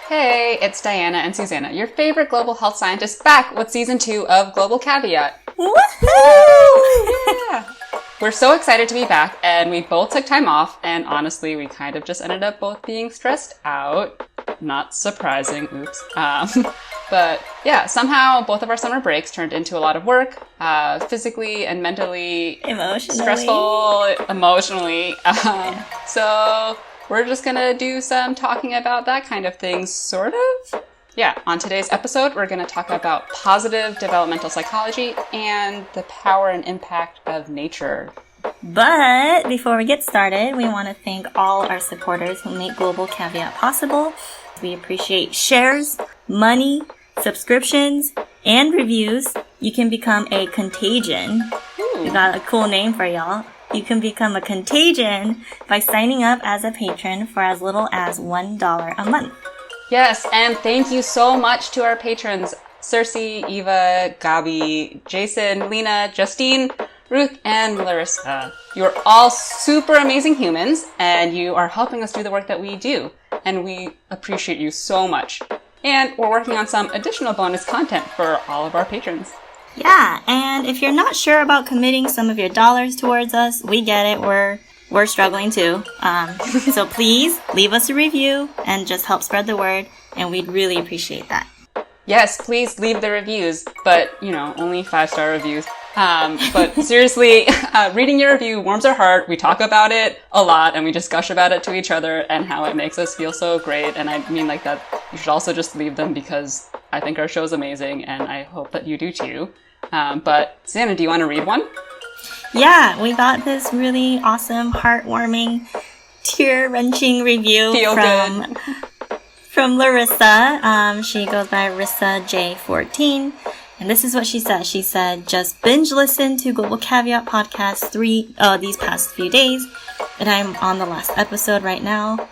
Hey, it's Diana and Susanna, your favorite global health scientists, back with season 2 of Global Caveat. Woohoo! Yeah. We're so excited to be back, and we both took time off, and honestly, we kind of just ended up both being stressed out. Not surprising, oops. But yeah, somehow both of our summer breaks turned into a lot of work, physically and mentally, Emotionally. stressful, emotionally. So we're just gonna do some talking about that kind of thing, sort of. Yeah, on today's episode, we're going to talk about positive developmental psychology and the power and impact of nature. But before we get started, we want to thank all our supporters who make Global Caveat possible. We appreciate shares, money, subscriptions, and reviews. You can become a contagion. We got a cool name for y'all. You can become a contagion by signing up as a patron for as little as $1 a month. Yes, and thank you so much to our patrons, Cersei, Eva, Gabi, Jason, Lena, Justine, Ruth, and Larissa. You're all super amazing humans, and you are helping us do the work that we do, and we appreciate you so much. And we're working on some additional bonus content for all of our patrons. Yeah, and if you're not sure about committing some of your dollars towards us, we get it. We're struggling too. So please leave us a review and just help spread the word, and we'd really appreciate that. Yes, please leave the reviews, but, only 5-star reviews. But seriously, reading your review warms our heart. We talk about it a lot, and we just gush about it to each other and how it makes us feel so great. And I mean like that, you should also just leave them because I think our show's amazing, and I hope that you do too. But Susanna, do you want to read one? Yeah, we got this really awesome, heartwarming, tear-wrenching review from Larissa. She goes by Rissa J14. And this is what she said. She said, just binge listen to Global Caveat podcast these past few days. And I'm on the last episode right now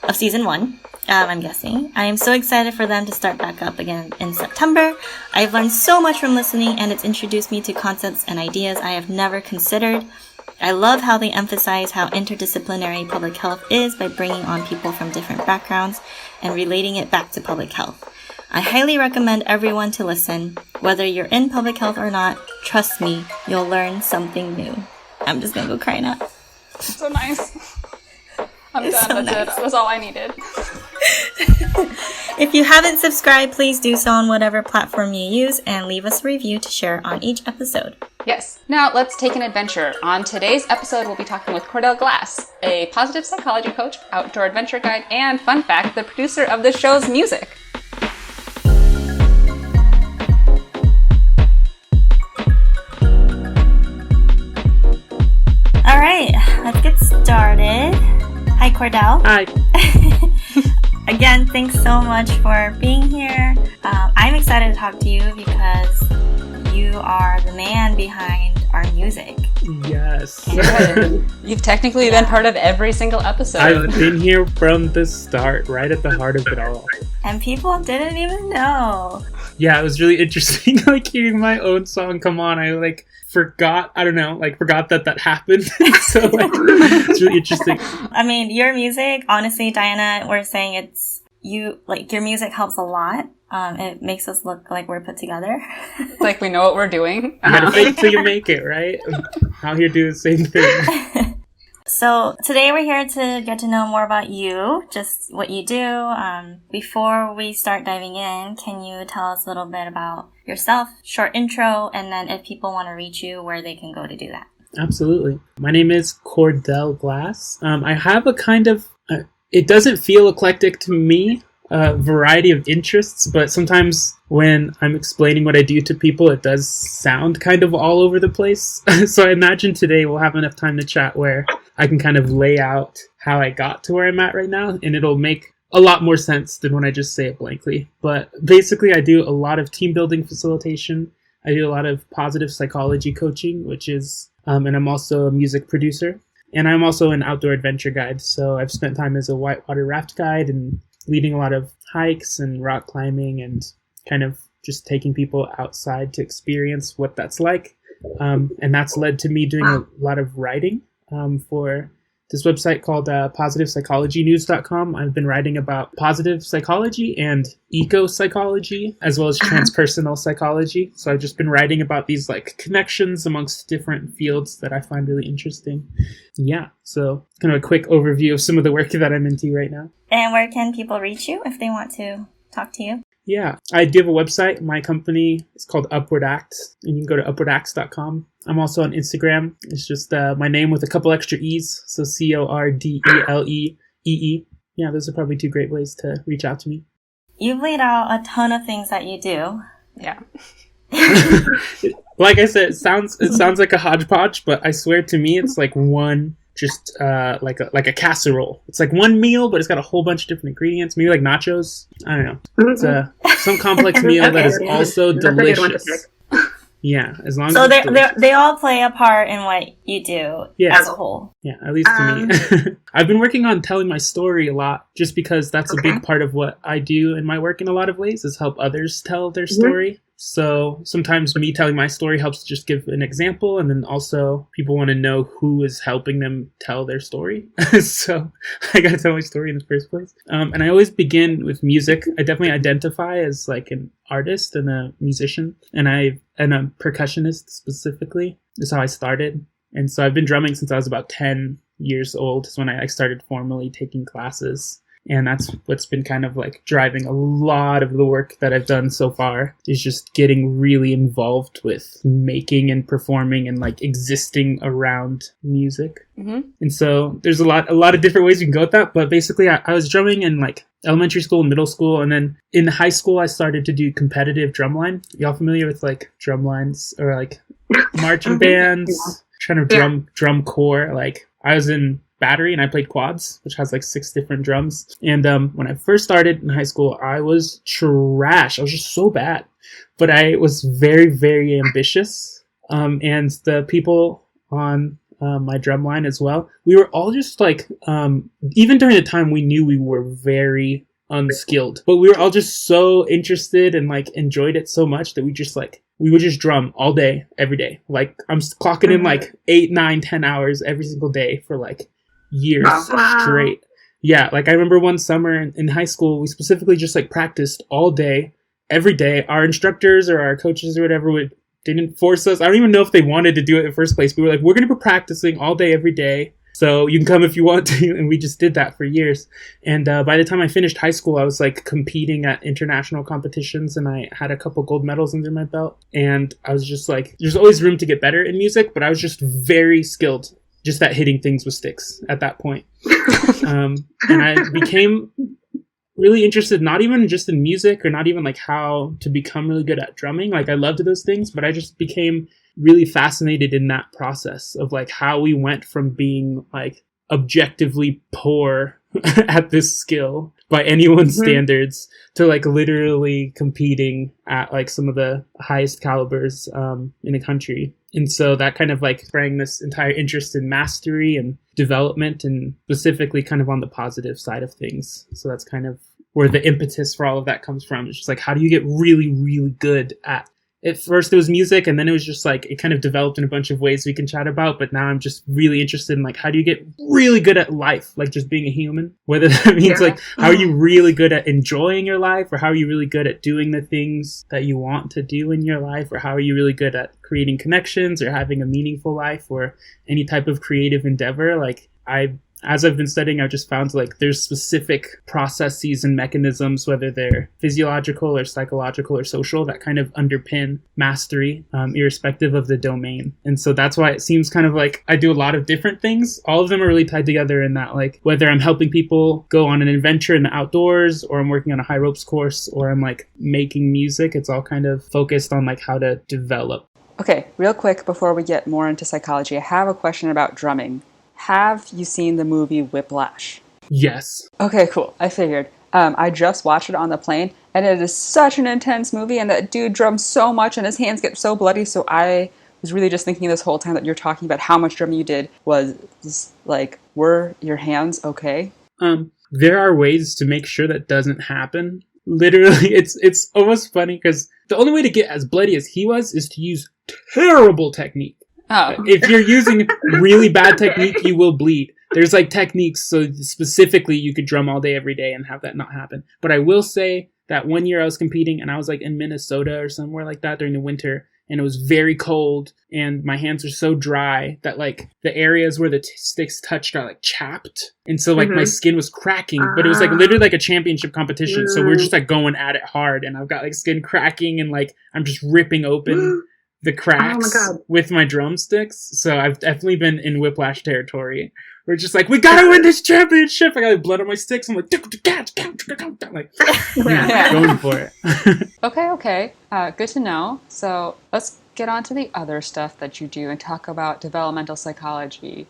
of season 1. I'm guessing. I am so excited for them to start back up again in September. I've learned so much from listening, and it's introduced me to concepts and ideas I have never considered. I love how they emphasize how interdisciplinary public health is by bringing on people from different backgrounds and relating it back to public health. I highly recommend everyone to listen. Whether you're in public health or not, trust me, you'll learn something new. I'm just gonna go cry now. So nice. I'm It's done. so That's nice. it. That's all I needed. If you haven't subscribed, please do so on whatever platform you use and leave us a review to share on each episode. Yes. Now let's take an adventure. On today's episode, we'll be talking with Cordele Glass, a positive psychology coach, outdoor adventure guide, and fun fact, the producer of the show's music. All right, let's get started. Hi, Cordele. Hi. Again, thanks so much for being here. I'm excited to talk to you because you are the man behind our music. Yes. You've technically been part of every single episode. I've been here from the start, right at the heart of it all. And people didn't even know. Yeah, it was really interesting, hearing my own song come on. I, forgot that happened. So, it's really interesting. I mean, your music, honestly, Diana, we're saying your music helps a lot. It makes us look like we're put together. Like we know what we're doing. You gotta fake it till you make it, right? I'm out here doing the same thing. So today we're here to get to know more about you, just what you do. Before we start diving in, can you tell us a little bit about yourself, short intro, and then if people want to reach you, where they can go to do that? Absolutely. My name is Cordele Glass. I have a kind of, it doesn't feel eclectic to me, variety of interests, but sometimes when I'm explaining what I do to people, it does sound kind of all over the place. So I imagine today we'll have enough time to chat where I can kind of lay out how I got to where I'm at right now, and it'll make a lot more sense than when I just say it blankly. But basically, I do a lot of team building facilitation. I do a lot of positive psychology coaching, which is, and I'm also a music producer. And I'm also an outdoor adventure guide. So I've spent time as a whitewater raft guide and leading a lot of hikes and rock climbing and kind of just taking people outside to experience what that's like. And that's led to me doing a lot of writing for this website called positivepsychologynews.com. I've been writing about positive psychology and eco-psychology, as well as transpersonal psychology. So I've just been writing about these like connections amongst different fields that I find really interesting. Yeah, so kind of a quick overview of some of the work that I'm into right now. And where can people reach you if they want to talk to you? Yeah, I do have a website. My company is called Upward Act, and you can go to upwardacts.com. I'm also on Instagram. It's just my name with a couple extra E's, so Cordeleee. Yeah, those are probably two great ways to reach out to me. You've laid out a ton of things that you do. Yeah. Like I said, it sounds like a hodgepodge, but I swear to me, it's like one just like a casserole. It's like one meal, but it's got a whole bunch of different ingredients. Maybe like nachos. I don't know. It's some complex meal that is also delicious. Yeah, as long so as they all play a part in what you do as a whole. Yeah, at least to me. I've been working on telling my story a lot, just because that's a big part of what I do in my work in a lot of ways, is help others tell their story. So sometimes me telling my story helps just give an example, and then also people want to know who is helping them tell their story. So I gotta tell my story in the first place. And I always begin with music. I definitely identify as like an artist and a musician, and a percussionist specifically. That's how I started. And so I've been drumming since I was about 10 years old, is when I started formally taking classes. And that's what's been kind of like driving a lot of the work that I've done so far, is just getting really involved with making and performing and like existing around music. Mm-hmm. And so there's a lot of different ways you can go with that. But basically I was drumming in like elementary school and middle school. And then in high school, I started to do competitive drumline. Y'all familiar with like drumlines or like marching bands, trying to drum corps? Like I was in battery and I played quads, which has like 6 different drums. And when I first started in high school, I was trash. I was just so bad, but I was very, very ambitious. And the people on my drum line as well, we were all just like, even during the time we knew we were very unskilled, but we were all just so interested and like enjoyed it so much that we would just drum all day, every day. Like I'm clocking in like 8, 9, 10 hours every single day for like years straight. Yeah, like I remember one summer in high school, we specifically just like practiced all day, every day. Our instructors or our coaches or whatever didn't force us. I don't even know if they wanted to do it in the first place. We were like, we're going to be practicing all day, every day. So you can come if you want to. And we just did that for years. And by the time I finished high school, I was like competing at international competitions, and I had a couple gold medals under my belt. And I was just like, there's always room to get better in music, but I was just very skilled just at hitting things with sticks at that point. And I became really interested, not even just in music or not even like how to become really good at drumming. Like I loved those things, but I just became really fascinated in that process of like how we went from being like objectively poor at this skill by anyone's standards to like literally competing at like some of the highest calibers in the country. And so that kind of like sprang this entire interest in mastery and development, and specifically kind of on the positive side of things. So that's kind of where the impetus for all of that comes from. It's just like, how do you get really, really good at at first it was music, and then it was just like it kind of developed in a bunch of ways we can chat about. But now I'm just really interested in like, how do you get really good at life, like just being a human, whether that means like how are you really good at enjoying your life, or how are you really good at doing the things that you want to do in your life, or how are you really good at creating connections or having a meaningful life or any type of creative endeavor. Like as I've been studying, I've just found like there's specific processes and mechanisms, whether they're physiological or psychological or social, that kind of underpin mastery, irrespective of the domain. And so that's why it seems kind of like I do a lot of different things. All of them are really tied together in that, like, whether I'm helping people go on an adventure in the outdoors, or I'm working on a high ropes course, or I'm like making music, it's all kind of focused on like how to develop. Okay, real quick before we get more into psychology, I have a question about drumming. Have you seen the movie Whiplash? Yes. Okay, cool. I figured. I just watched it on the plane, and it is such an intense movie, and that dude drums so much, and his hands get so bloody, so I was really just thinking this whole time that you're talking about how much drumming you did was like, were your hands okay? There are ways to make sure that doesn't happen. Literally, it's almost funny, because the only way to get as bloody as he was is to use terrible technique. Oh. If you're using really bad technique, you will bleed. there's like techniques. So specifically you could drum all day, every day and have that not happen. But I will say that one year I was competing and I was like in Minnesota or somewhere like that during the winter. And it was very cold and my hands were so dry that like the areas where the sticks touched are like chapped. And so like my skin was cracking, but it was like literally like a championship competition. So we're just like going at it hard and I've got like skin cracking and like I'm just ripping open the cracks with my drumsticks. So I've definitely been in Whiplash territory. We're just like, we gotta win this championship. I got like blood on my sticks. I'm like, going for it. Okay. Good to know. So let's get on to the other stuff that you do and talk about developmental psychology,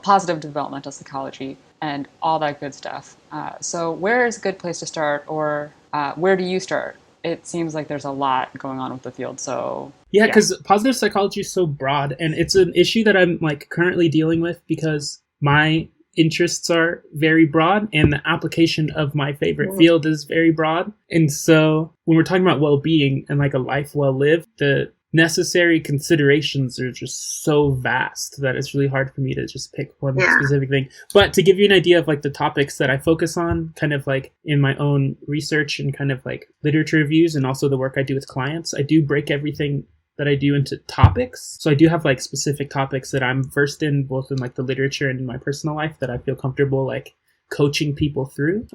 positive developmental psychology and all that good stuff. So where is a good place to start, or where do you start? It seems like there's a lot going on with the field. So yeah, because positive psychology is so broad, and it's an issue that I'm like currently dealing with because my interests are very broad and the application of my favorite field is very broad. And so when we're talking about well-being and like a life well lived, the necessary considerations are just so vast that it's really hard for me to just pick one specific thing. But to give you an idea of like the topics that I focus on kind of like in my own research and kind of like literature reviews and also the work I do with clients, I do break everything that I do into topics. So I do have like specific topics that I'm versed in, both in like the literature and in my personal life, that I feel comfortable like coaching people through.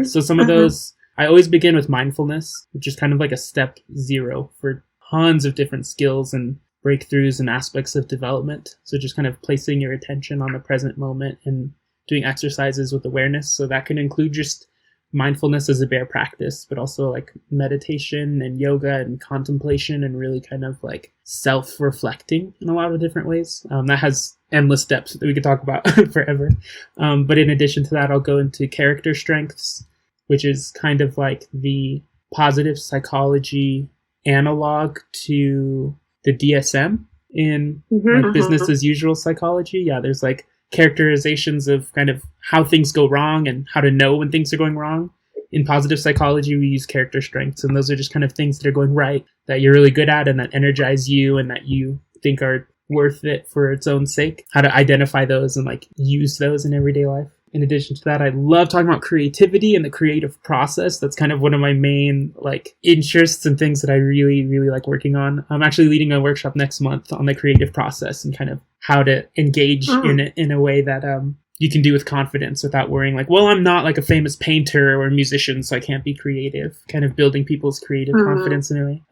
So some of those, I always begin with mindfulness, which is kind of like a step 0 for tons of different skills and breakthroughs and aspects of development. So just kind of placing your attention on the present moment and doing exercises with awareness. So that can include just mindfulness as a bare practice, but also like meditation and yoga and contemplation and really kind of like self-reflecting in a lot of different ways. That has endless depths that we could talk about forever. But in addition to that, I'll go into character strengths, which is kind of like the positive psychology analog to the DSM in like business as usual psychology. Yeah, there's like characterizations of kind of how things go wrong and how to know when things are going wrong. In positive psychology, we use character strengths, and those are just kind of things that are going right, that you're really good at and that energize you and that you think are worth it for its own sake. How to identify those and like use those in everyday life. In addition to that, I love talking about creativity and the creative process. That's kind of one of my main like interests and things that I really, really like working on. I'm actually leading a workshop next month on the creative process and kind of how to engage in it in a way that you can do with confidence without worrying like, well, I'm not like a famous painter or musician, so I can't be creative. Kind of building people's creative confidence in a way.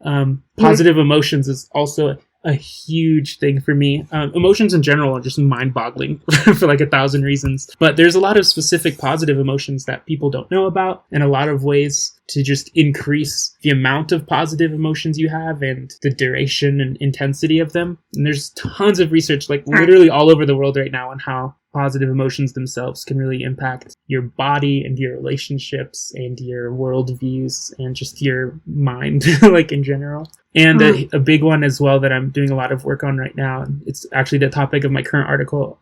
Positive emotions is also a huge thing for me. Emotions in general are just mind-boggling for like 1,000 reasons. But there's a lot of specific positive emotions that people don't know about, and a lot of ways to just increase the amount of positive emotions you have and the duration and intensity of them. And there's tons of research like literally all over the world right now on how positive emotions themselves can really impact your body and your relationships and your worldviews and just your mind, like in general. And a big one as well that I'm doing a lot of work on right now, and it's actually the topic of my current article,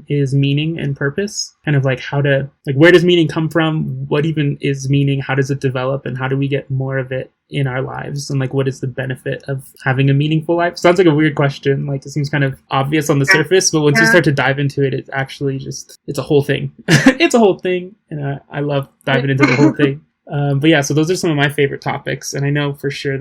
is meaning and purpose. Kind of like how to, like, where does meaning come from? What even is meaning? How does it develop? And how do we get more of it in our lives? And like, what is the benefit of having a meaningful life? Sounds like a weird question. Like, it seems kind of obvious on the surface, but once you start to dive into it, it's actually just, it's a whole thing. It's a whole thing. And I love diving into the whole thing. But yeah, so those are some of my favorite topics, and I know for sure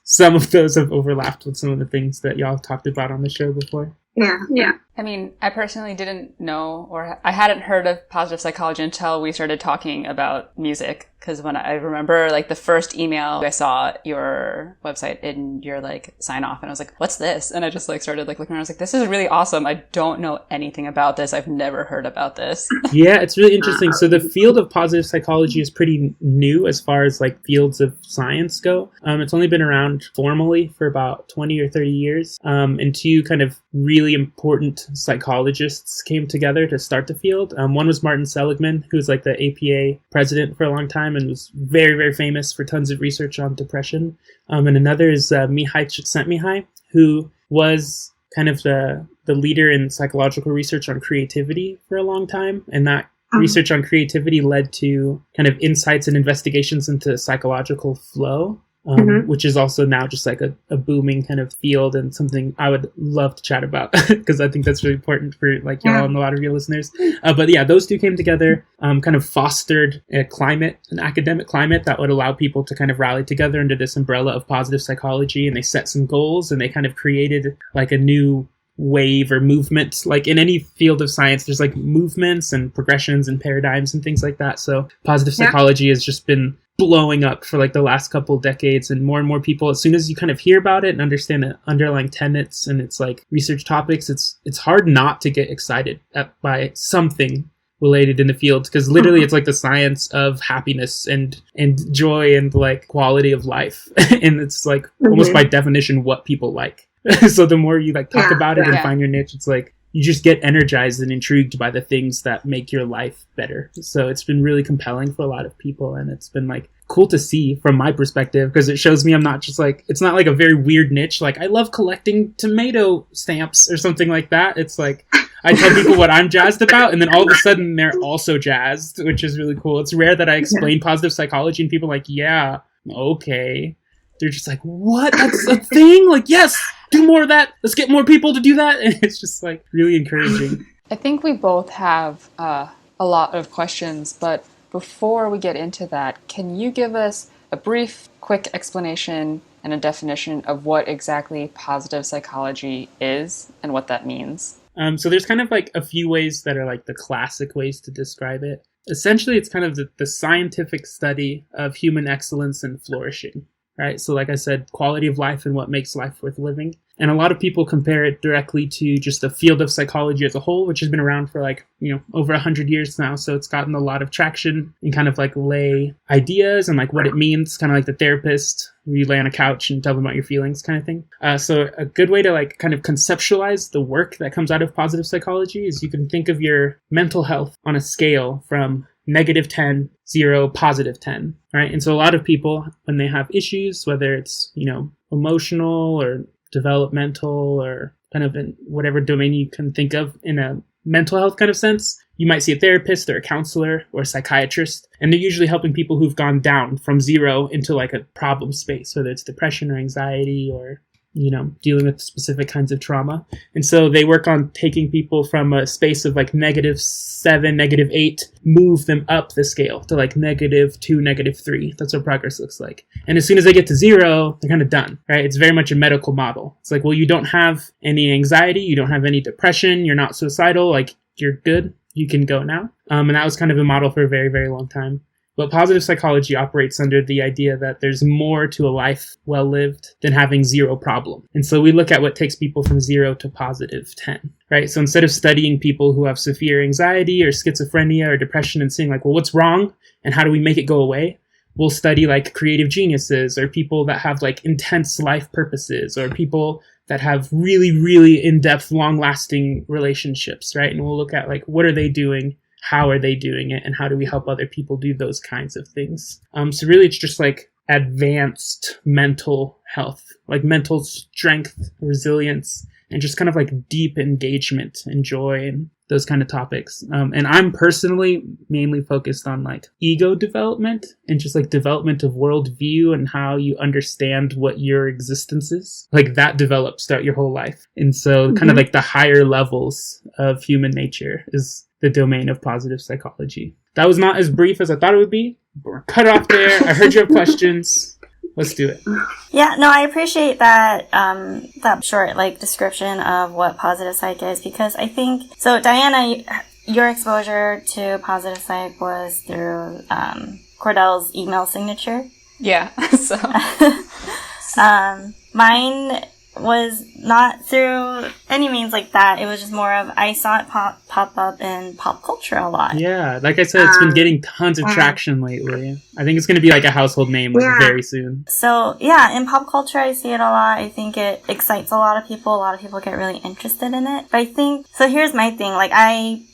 some of those have overlapped with some of the things that y'all have talked about on the show before. Yeah. I mean, I personally didn't know, or I hadn't heard of positive psychology until we started talking about music. Because when I remember, like, the first email, I saw your website in your, like, sign off, and I was like, what's this? And I just, like, started, like, looking around. I was like, this is really awesome. I don't know anything about this. I've never heard about this. Yeah, it's really interesting. So the field of positive psychology is pretty new as far as, like, fields of science go. It's only been around formally for about 20 or 30 years. And two kind of really important psychologists came together to start the field. One was Martin Seligman, who was, like, the APA president for a long time and was very, very famous for tons of research on depression. And another is Mihai Csikszentmihalyi, who was kind of the leader in psychological research on creativity for a long time. And that research on creativity led to kind of insights and investigations into psychological flow. which is also now just like a booming kind of field and something I would love to chat about because I think that's really important for like y'all and a lot of your listeners. But yeah, those two came together, kind of fostered an academic climate that would allow people to kind of rally together under this umbrella of positive psychology, and they set some goals and they kind of created like a new wave or movement. Like in any field of science, there's like movements and progressions and paradigms and things like that. So positive psychology has just been blowing up for like the last couple of decades, and more people, as soon as you kind of hear about it and understand the underlying tenets and it's like research topics, it's hard not to get excited by something related in the field, because literally it's like the science of happiness and joy and like quality of life and it's like almost by definition what people like. So the more you like talk about it and find your niche, it's like you just get energized and intrigued by the things that make your life better. So it's been really compelling for a lot of people, and it's been like cool to see from my perspective, because it shows me I'm not just like, it's not like a very weird niche. Like I love collecting tomato stamps or something like that. It's like I tell people what I'm jazzed about, and then all of a sudden they're also jazzed, which is really cool. It's rare that I explain positive psychology and people are like, yeah, okay. They're just like, what? That's a thing? Like, yes, do more of that. Let's get more people to do that. And it's just like really encouraging. I think we both have a lot of questions, but before we get into that, can you give us a brief, quick explanation and a definition of what exactly positive psychology is and what that means? So there's kind of like a few ways that are like the classic ways to describe it. Essentially, it's kind of the scientific study of human excellence and flourishing. Right. So like I said, quality of life and what makes life worth living. And a lot of people compare it directly to just the field of psychology as a whole, which has been around for like, over 100 years now. So it's gotten a lot of traction in kind of like lay ideas and like what it means, kind of like the therapist where you lay on a couch and tell them about your feelings kind of thing. So a good way to like kind of conceptualize the work that comes out of positive psychology is you can think of your mental health on a scale from -10, 0, +10, right? And so a lot of people, when they have issues, whether it's, emotional or developmental or kind of in whatever domain you can think of in a mental health kind of sense, you might see a therapist or a counselor or a psychiatrist, and they're usually helping people who've gone down from 0 into like a problem space, whether it's depression or anxiety or dealing with specific kinds of trauma. And so they work on taking people from a space of like -7, -8, move them up the scale to like -2, -3. That's what progress looks like. And as soon as they get to 0, they're kind of done, right? It's very much a medical model. It's like, well, you don't have any anxiety, you don't have any depression, you're not suicidal, like you're good, you can go now. And that was kind of a model for a very, very long time. But positive psychology operates under the idea that there's more to a life well lived than having 0 problem. And so we look at what takes people from 0 to +10, right? So instead of studying people who have severe anxiety or schizophrenia or depression and saying like, well, what's wrong and how do we make it go away? We'll study like creative geniuses or people that have like intense life purposes or people that have really, really in-depth, long-lasting relationships, right? And we'll look at like, what are they doing? How are they doing it? And how do we help other people do those kinds of things? So really it's just like advanced mental health, like mental strength, resilience, and just kind of like deep engagement and joy and those kind of topics. And I'm personally mainly focused on like ego development and just like development of worldview and how you understand what your existence is. Like that develops throughout your whole life. And so kind of like the higher levels of human nature is the domain of positive psychology. That was not as brief as I thought it would be. We're cut off there. I heard you have questions. Let's do it. Yeah, no, I appreciate that that short description of what positive psych is, because I think so. Diana, your exposure to positive psych was through Cordele's email signature. Yeah. So mine was not through any means like that. It was just more of I saw it pop up in pop culture a lot. Yeah, like I said, it's been getting tons of traction lately. I think it's going to be like a household name very soon. So yeah, in pop culture I see it a lot. I think it excites a lot of people. A lot of people get really interested in it. But I think, so here's my thing, like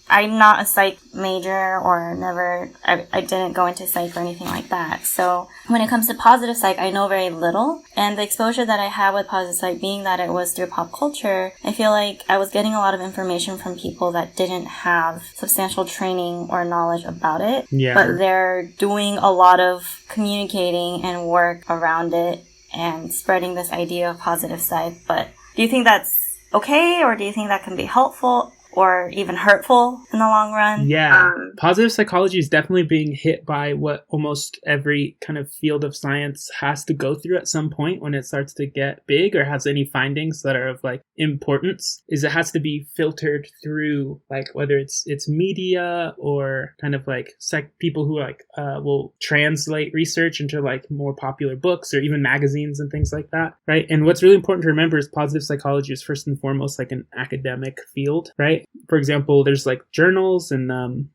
I'm not a psych major or I didn't go into psych or anything like that. So when it comes to positive psych, I know very little. And the exposure that I had with positive psych, being that it was through pop culture, I feel like I was getting a lot of information from people that didn't have substantial training or knowledge about it. Yeah. But they're doing a lot of communicating and work around it and spreading this idea of positive psych. But do you think that's okay, or do you think that can be helpful or even hurtful in the long run? Yeah. Positive psychology is definitely being hit by what almost every kind of field of science has to go through at some point when it starts to get big or has any findings that are of like importance, is it has to be filtered through like whether it's media or kind of like people who like will translate research into like more popular books or even magazines and things like that, right? And what's really important to remember is positive psychology is first and foremost like an academic field, right? For example, there's like journals and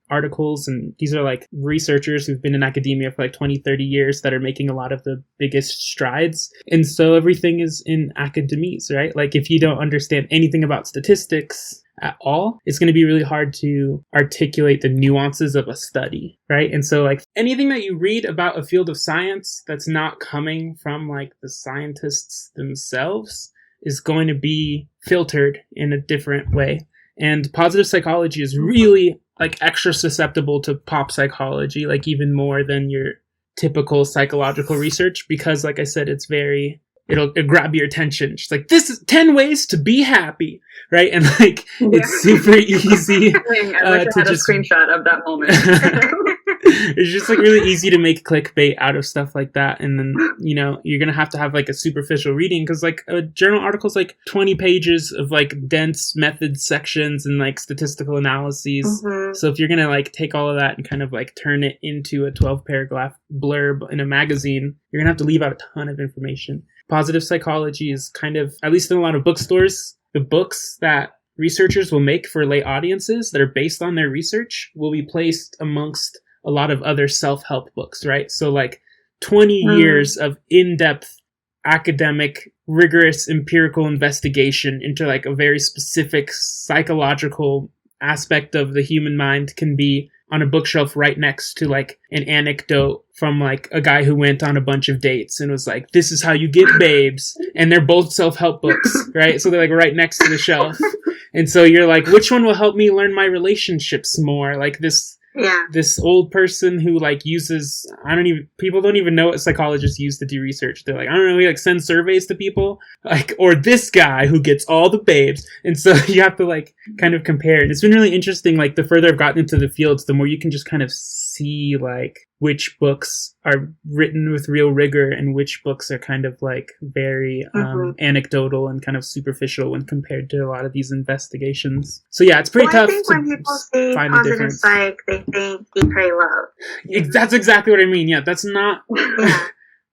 articles, and these are like researchers who've been in academia for like 20, 30 years that are making a lot of the biggest strides. And so everything is in academies, right? Like if you don't understand anything about statistics at all, it's going to be really hard to articulate the nuances of a study, right? And so like anything that you read about a field of science that's not coming from like the scientists themselves is going to be filtered in a different way. And positive psychology is really like extra susceptible to pop psychology, like even more than your typical psychological research, because like I said, it'll grab your attention. Just like, this is 10 ways to be happy, right? And like, it's super easy I wish I had a screenshot of that moment. It's just like really easy to make clickbait out of stuff like that. And then, you know, you're going to have like a superficial reading because like a journal article is like 20 pages of like dense method sections and like statistical analyses. Mm-hmm. So if you're going to like take all of that and kind of like turn it into a 12 paragraph blurb in a magazine, you're going to have to leave out a ton of information. Positive psychology is kind of, at least in a lot of bookstores, the books that researchers will make for lay audiences that are based on their research will be placed amongst a lot of other self-help books, right? So like 20 years of in-depth academic, rigorous empirical investigation into like a very specific psychological aspect of the human mind can be on a bookshelf right next to like an anecdote from like a guy who went on a bunch of dates and was like, this is how you get babes. And they're both self-help books, right? So they're like right next to the shelf. And so you're like, which one will help me learn my relationships more? Like this old person who like uses, people don't even know what psychologists use to do research. They're like, I don't know, we like send surveys to people, like, or this guy who gets all the babes. And so you have to like kind of compare. And it's been really interesting. Like the further I've gotten into the fields, the more you can just kind of see like which books are written with real rigor and which books are kind of like very anecdotal and kind of superficial when compared to a lot of these investigations. So yeah, it's pretty tough I think to when people say find the positive difference. psych, they think eat, pray, love. That's exactly what I mean. Yeah, that's not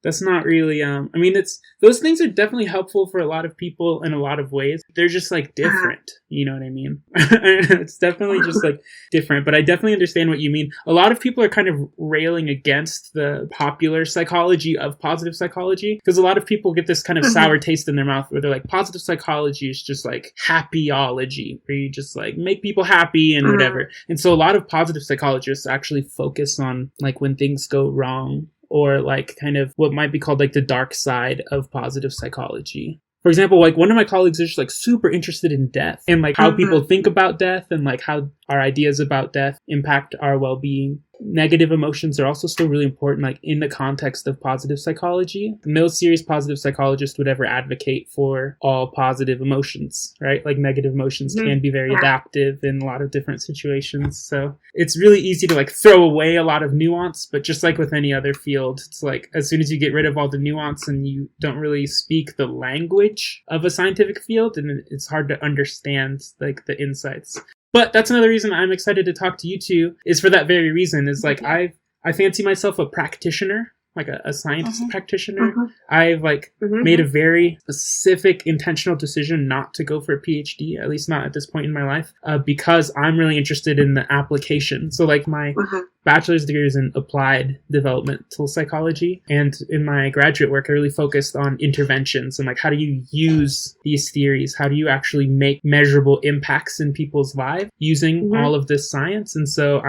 that's not really I mean, it's those things are definitely helpful for a lot of people in a lot of ways. They're just like different. You know what I mean? It's definitely just like different, but I definitely understand what you mean. A lot of people are kind of railing against the popular psychology of positive psychology because a lot of people get this kind of sour taste in their mouth where they're like, positive psychology is just like happyology, where you just like make people happy and whatever. And so a lot of positive psychologists actually focus on like when things go wrong, or like kind of what might be called like the dark side of positive psychology. For example, like one of my colleagues is just like super interested in death and like how people think about death and like how our ideas about death impact our well-being. Negative emotions are also still really important, like in the context of positive psychology. No serious positive psychologist would ever advocate for all positive emotions, right? Like negative emotions can be very adaptive in a lot of different situations. So it's really easy to like throw away a lot of nuance, but just like with any other field, it's like as soon as you get rid of all the nuance and you don't really speak the language of a scientific field, and it's hard to understand like the insights. But that's another reason I'm excited to talk to you two, is for that very reason, is like I fancy myself a practitioner, like a science practitioner. I've like made a very specific intentional decision not to go for a PhD, at least not at this point in my life, because I'm really interested in the application. So like my bachelor's degree is in applied developmental psychology. And in my graduate work, I really focused on interventions and like, how do you use these theories? How do you actually make measurable impacts in people's lives using all of this science? And so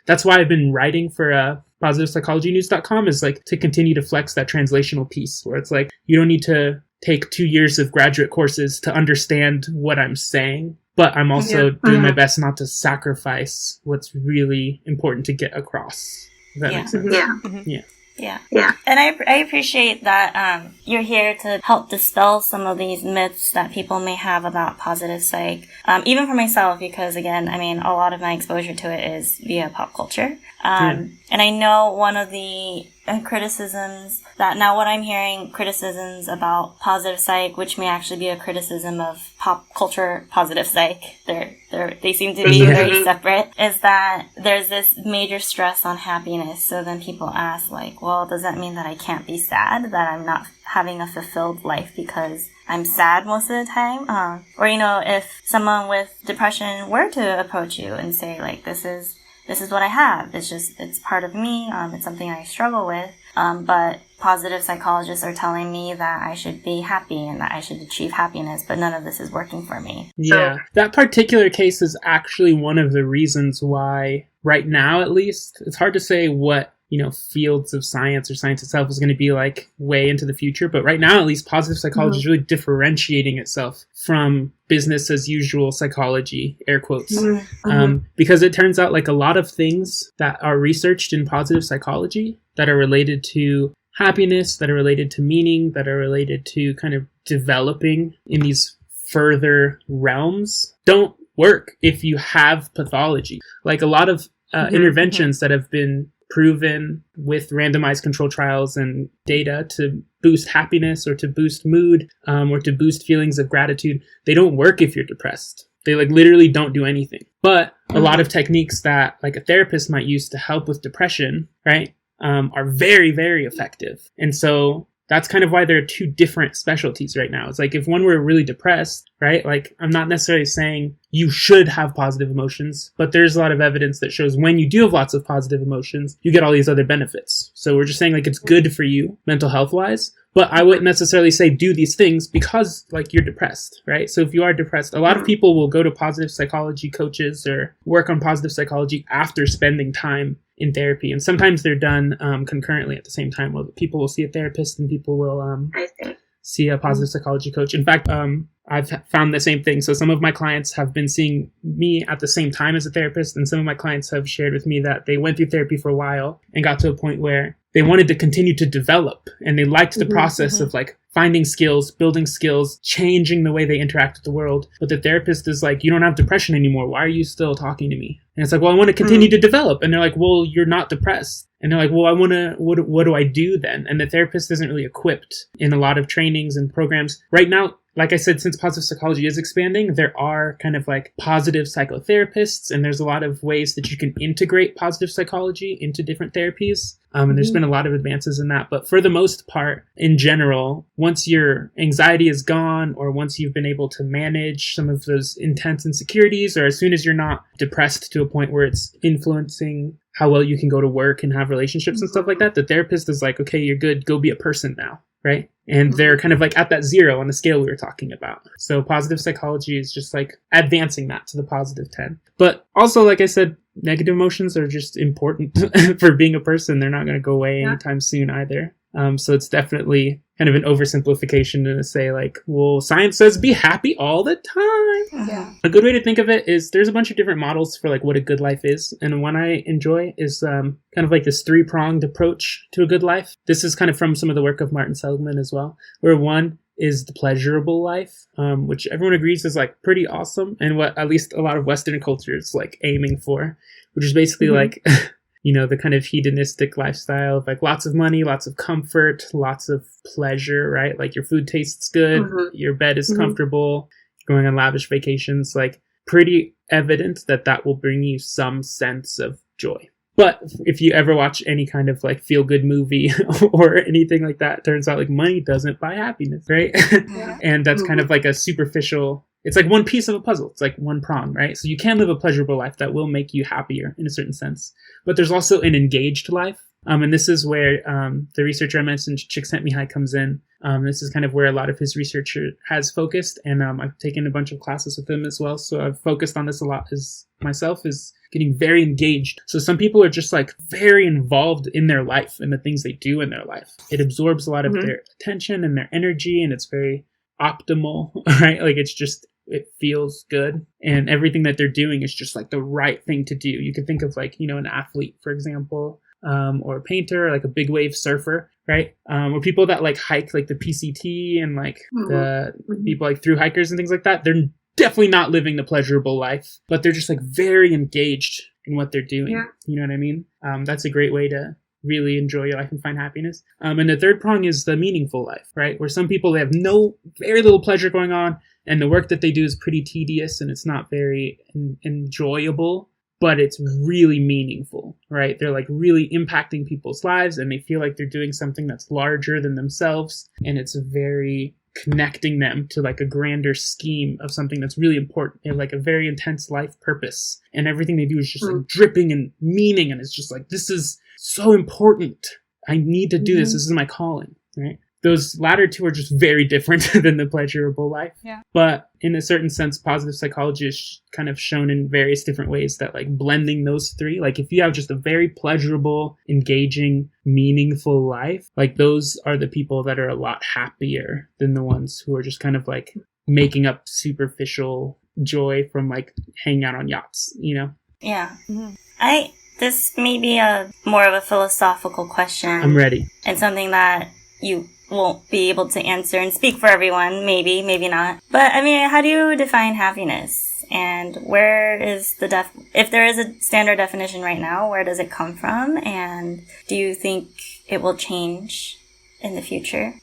that's why I've been writing for positivepsychologynews.com, is like to continue to flex that translational piece where it's like, you don't need to take 2 years of graduate courses to understand what I'm saying, but I'm also doing my best not to sacrifice what's really important to get across. If that makes sense. Yeah. And I appreciate that you're here to help dispel some of these myths that people may have about positive psych. Even for myself, because again, I mean, a lot of my exposure to it is via pop culture. And I know one of the criticisms that now what I'm hearing criticisms about positive psych, which may actually be a criticism of pop culture positive psych. They seem to be very separate, is that there's this major stress on happiness. So then people ask like, well, does that mean that I can't be sad, that I'm not having a fulfilled life because I'm sad most of the time? Or, you know, if someone with depression were to approach you and say like, this is what I have. It's part of me. It's something I struggle with. But positive psychologists are telling me that I should be happy and that I should achieve happiness, but none of this is working for me. Yeah. That particular case is actually one of the reasons why, right now at least, it's hard to say what, you know, fields of science or science itself is going to be like way into the future. But right now, at least, positive psychology is really differentiating itself from business as usual psychology, air quotes. Because it turns out like a lot of things that are researched in positive psychology that are related to happiness, that are related to meaning, that are related to kind of developing in these further realms don't work if you have pathology. Like a lot of interventions that have been proven with randomized control trials and data to boost happiness or to boost mood or to boost feelings of gratitude, they don't work if you're depressed. They like literally don't do anything. But a lot of techniques that like a therapist might use to help with depression, right, are very, very effective. And so that's kind of why there are two different specialties right now. It's like if one were really depressed, right? Like I'm not necessarily saying you should have positive emotions, but there's a lot of evidence that shows when you do have lots of positive emotions, you get all these other benefits. So we're just saying like it's good for you mental health wise, but I wouldn't necessarily say do these things because like you're depressed, right? So if you are depressed, a lot of people will go to positive psychology coaches or work on positive psychology after spending time in therapy. And sometimes they're done concurrently at the same time. Well, people will see a therapist and people will see a positive psychology coach. In fact, I've found the same thing. So some of my clients have been seeing me at the same time as a therapist. And some of my clients have shared with me that they went through therapy for a while and got to a point where they wanted to continue to develop. And they liked the process of like finding skills, building skills, changing the way they interact with the world. But the therapist is like, you don't have depression anymore. Why are you still talking to me? And it's like, well, I want to continue to develop. And they're like, well, you're not depressed. And they're like, well, what do I do then? And the therapist isn't really equipped in a lot of trainings and programs. Right now, like I said, since positive psychology is expanding, there are kind of like positive psychotherapists, and there's a lot of ways that you can integrate positive psychology into different therapies. And there's been a lot of advances in that. But for the most part, in general, once your anxiety is gone, or once you've been able to manage some of those intense insecurities, or as soon as you're not depressed to a point where it's influencing how well you can go to work and have relationships and stuff like that, the therapist is like, okay, you're good. Go be a person now. Right? And they're kind of like at that 0 on the scale we were talking about. So positive psychology is just like advancing that to the positive 10. But also, like I said, negative emotions are just important for being a person. They're not going to go away anytime soon either. So it's definitely kind of an oversimplification to say like, well, science says be happy all the time. Yeah. A good way to think of it is there's a bunch of different models for like what a good life is. And one I enjoy is kind of like this 3-pronged approach to a good life. This is kind of from some of the work of Martin Seligman as well, where one is the pleasurable life, which everyone agrees is like pretty awesome. And what at least a lot of Western culture is like aiming for, which is basically like, you know, the kind of hedonistic lifestyle of like lots of money, lots of comfort, lots of pleasure, right? Like your food tastes good, your bed is comfortable, going on lavish vacations, like pretty evident that that will bring you some sense of joy. But if you ever watch any kind of like feel good movie or anything like that, it turns out like money doesn't buy happiness, right? And that's kind of like a superficial, it's like one piece of a puzzle. It's like one prong, right? So you can live a pleasurable life that will make you happier in a certain sense. But there's also an engaged life. And this is where the researcher I mentioned, Csikszentmihalyi, comes in. This is kind of where a lot of his research has focused. And I've taken a bunch of classes with him as well. So I've focused on this a lot as myself, is getting very engaged. So some people are just like very involved in their life and the things they do in their life. It absorbs a lot of their attention and their energy, and it's very optimal, right? Like it's just it feels good, and everything that they're doing is just like the right thing to do. You could think of like, an athlete, for example, or a painter, like a big wave surfer, right? Or people that like hike like the PCT and like the people like through hikers and things like that. They're definitely not living the pleasurable life, but they're just like very engaged in what they're doing. Yeah. You know what I mean? That's a great way to really enjoy your life and find happiness. And the third prong is the meaningful life, right? Where some people, they have very little pleasure going on, and the work that they do is pretty tedious and it's not very enjoyable, but it's really meaningful, right? They're like really impacting people's lives, and they feel like they're doing something that's larger than themselves, and it's very connecting them to like a grander scheme of something that's really important. They have like a very intense life purpose, and everything they do is just like dripping in meaning, and it's just like, this is so important. I need to do this. This is my calling, right? Those latter two are just very different than the pleasurable life. Yeah. But in a certain sense, positive psychology is kind of shown in various different ways that like blending those three, like if you have just a very pleasurable, engaging, meaningful life, like those are the people that are a lot happier than the ones who are just kind of like making up superficial joy from like hanging out on yachts, Yeah. This may be a more of a philosophical question. I'm ready. And something that you won't be able to answer and speak for everyone. Maybe not. But I mean, how do you define happiness? And where is if there is a standard definition right now, where does it come from? And do you think it will change in the future?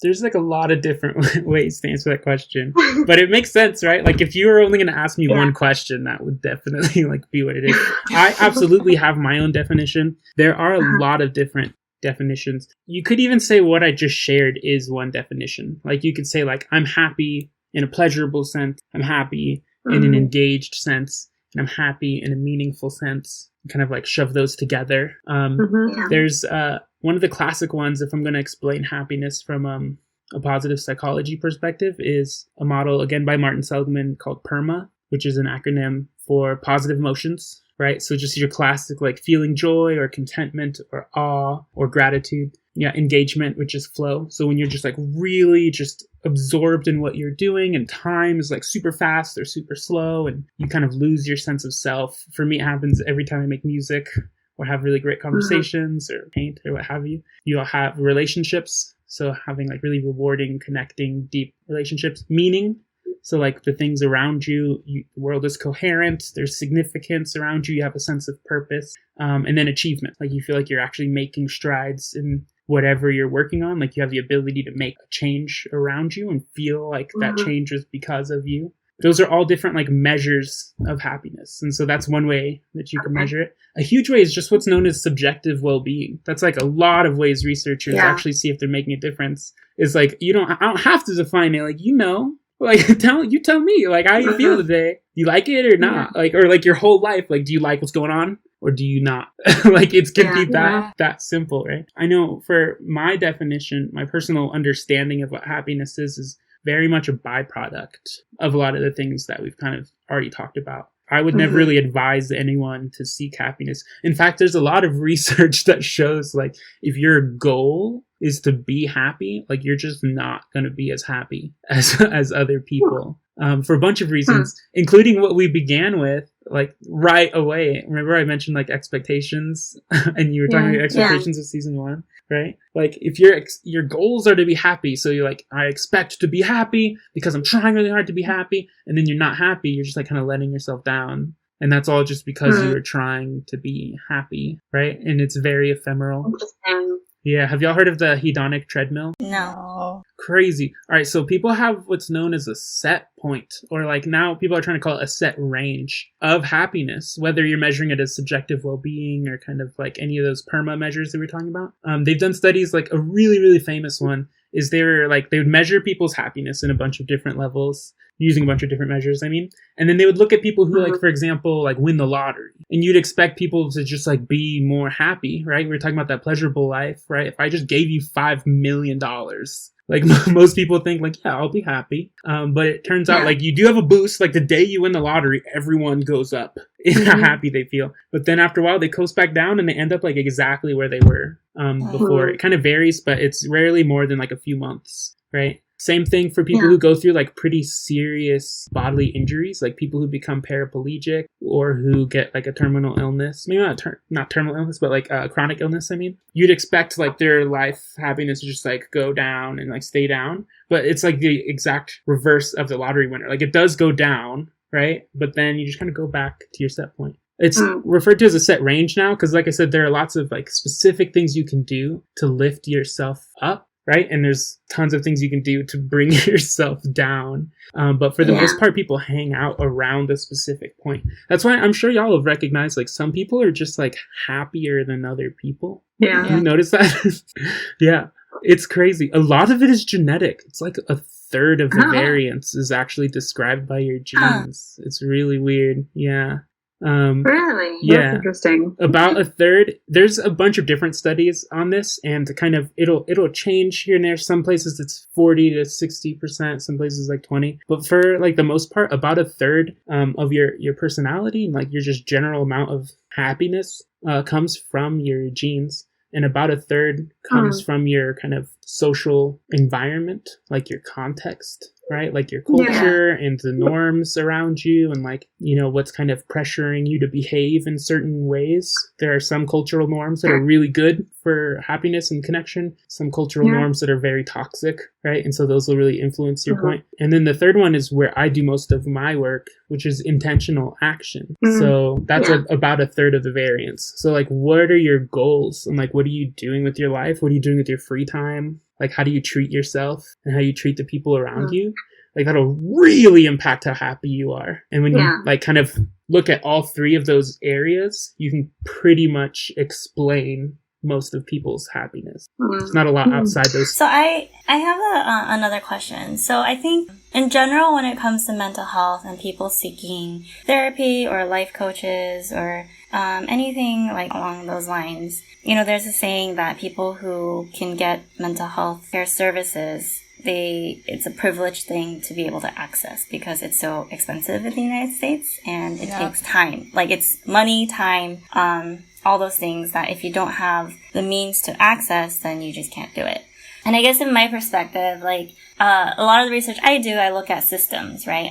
There's like a lot of different ways to answer that question, but it makes sense, right? Like if you were only going to ask me one question, that would definitely like be what it is. I absolutely have my own definition. There are a lot of different definitions. You could even say what I just shared is one definition. Like you could say like, I'm happy in a pleasurable sense. I'm happy in an engaged sense, and I'm happy in a meaningful sense. Kind of like shove those together. There's one of the classic ones, if I'm going to explain happiness from a positive psychology perspective, is a model, again, by Martin Seligman called PERMA, which is an acronym for positive emotions, right? So just your classic like feeling joy or contentment or awe or gratitude. Yeah, engagement, which is flow. So when you're just like really just absorbed in what you're doing, and time is like super fast or super slow, and you kind of lose your sense of self. For me, it happens every time I make music or have really great conversations or paint or what have you. You'll have relationships. So having like really rewarding, connecting, deep relationships. Meaning, so like the things around you, the world is coherent, there's significance around you, you have a sense of purpose. And then achievement, like you feel like you're actually making strides in whatever you're working on, like you have the ability to make a change around you and feel like that change was because of you. Those are all different like measures of happiness. And so that's one way that you can measure it. A huge way is just what's known as subjective well-being. That's like a lot of ways researchers actually see if they're making a difference. It's like, I don't have to define it. Like, like tell me like how you feel today. Do you like it or not? Like, or like your whole life, like, do you like what's going on? Or do you not? Like it's could be that simple, right? I know for my definition, my personal understanding of what happiness is very much a byproduct of a lot of the things that we've kind of already talked about. I would never really advise anyone to seek happiness. In fact, there's a lot of research that shows like if your goal is to be happy, like you're just not going to be as happy as other people. For a bunch of reasons, including what we began with, like right away. Remember I mentioned like expectations and you were talking about expectations of season 1, right? Like if your goals are to be happy, so you're like, I expect to be happy because I'm trying really hard to be happy, and then you're not happy, you're just like kind of letting yourself down. And that's all just because you were trying to be happy, right? And it's very ephemeral. Yeah, have y'all heard of the hedonic treadmill? No. Crazy. All right, so people have what's known as a set point, or like now people are trying to call it a set range of happiness, whether you're measuring it as subjective well-being or kind of like any of those PERMA measures that we're talking about. They've done studies, like a really, really famous one is they would measure people's happiness in a bunch of different levels, using a bunch of different measures, and then they would look at people who, like, for example, like win the lottery, and you'd expect people to just like be more happy, right? We were talking about that pleasurable life, right? If I just gave you $5 million, like most people think like, yeah, I'll be happy. But it turns out like you do have a boost, like the day you win the lottery, everyone goes up in how happy they feel. But then after a while they coast back down and they end up like exactly where they were before. It kind of varies, but it's rarely more than like a few months, right? Same thing for people who go through like pretty serious bodily injuries, like people who become paraplegic or who get like a terminal illness. Maybe not terminal illness, but like chronic illness. I mean, you'd expect like their life happiness to just like go down and like stay down, but it's like the exact reverse of the lottery winner. Like it does go down, right? But then you just kind of go back to your set point. It's referred to as a set range now because, like I said, there are lots of like specific things you can do to lift yourself up, right? And there's tons of things you can do to bring yourself down. But for the most part, people hang out around a specific point. That's why I'm sure y'all have recognized like some people are just like happier than other people. Yeah. You notice that? Yeah. It's crazy. A lot of it is genetic. It's like a third of the variance is actually described by your genes. It's really weird. Yeah. Really? Yeah. That's interesting. About a third. There's a bunch of different studies on this, and kind of it'll change here and there. Some places it's 40 to 60%, some places like 20. But for like the most part, about a third of your personality and like your just general amount of happiness comes from your genes. And about a third comes from your kind of social environment, like your context, right? Like your culture and the norms around you and like, you know, what's kind of pressuring you to behave in certain ways. There are some cultural norms that are really good for happiness and connection, some cultural norms that are very toxic, right? And so those will really influence your point. And then the third one is where I do most of my work, which is intentional action. So that's about a third of the variance. So like, what are your goals? And like, what are you doing with your life? What are you doing with your free time? Like, how do you treat yourself and how you treat the people around you? Like, that'll really impact how happy you are. And when you like kind of look at all three of those areas, you can pretty much explain most of people's happiness. There's not a lot outside those. So I have another question. So I think in general, when it comes to mental health and people seeking therapy or life coaches or anything like along those lines, you know, there's a saying that people who can get mental health care services, it's a privileged thing to be able to access because it's so expensive in the United States and it takes time. Like it's money, time, all those things that if you don't have the means to access, then you just can't do it. And I guess in my perspective, like, a lot of the research I do, I look at systems, right?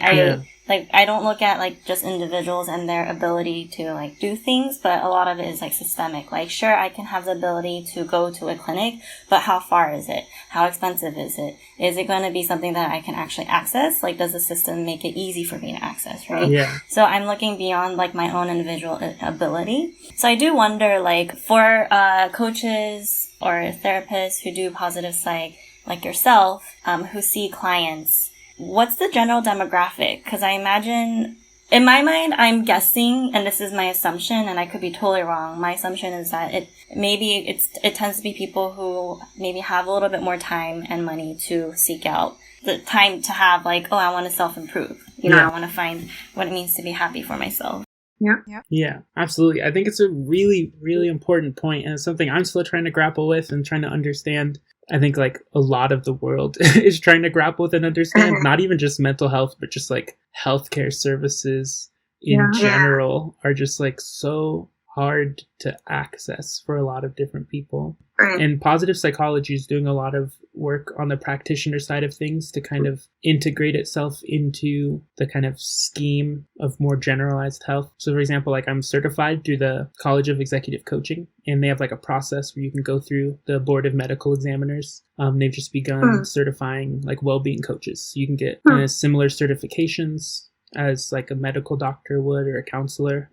I don't look at like just individuals and their ability to like do things, but a lot of it is like systemic. Like, sure, I can have the ability to go to a clinic, but how far is it? How expensive is it? Is it going to be something that I can actually access? Like, does the system make it easy for me to access, right? Yeah. So I'm looking beyond like my own individual ability. So I do wonder, like, for coaches or therapists who do positive psych, like yourself, who see clients, what's the general demographic? Because I imagine, in my mind, I'm guessing, and this is my assumption, and I could be totally wrong. My assumption is that it tends to be people who maybe have a little bit more time and money to seek out the time to have like, oh, I want to self-improve. You know, I want to find what it means to be happy for myself. Yeah, absolutely. I think it's a really, really important point, and it's something I'm still trying to grapple with and trying to understand. I think like a lot of the world is trying to grapple with and understand, not even just mental health, but just like healthcare services in general are just like so hard to access for a lot of different people. And positive psychology is doing a lot of work on the practitioner side of things to kind of integrate itself into the kind of scheme of more generalized health. So for example, like I'm certified through the College of Executive Coaching, and they have like a process where you can go through the Board of Medical Examiners. They've just begun certifying like well-being coaches. So you can get similar certifications as like a medical doctor would or a counselor,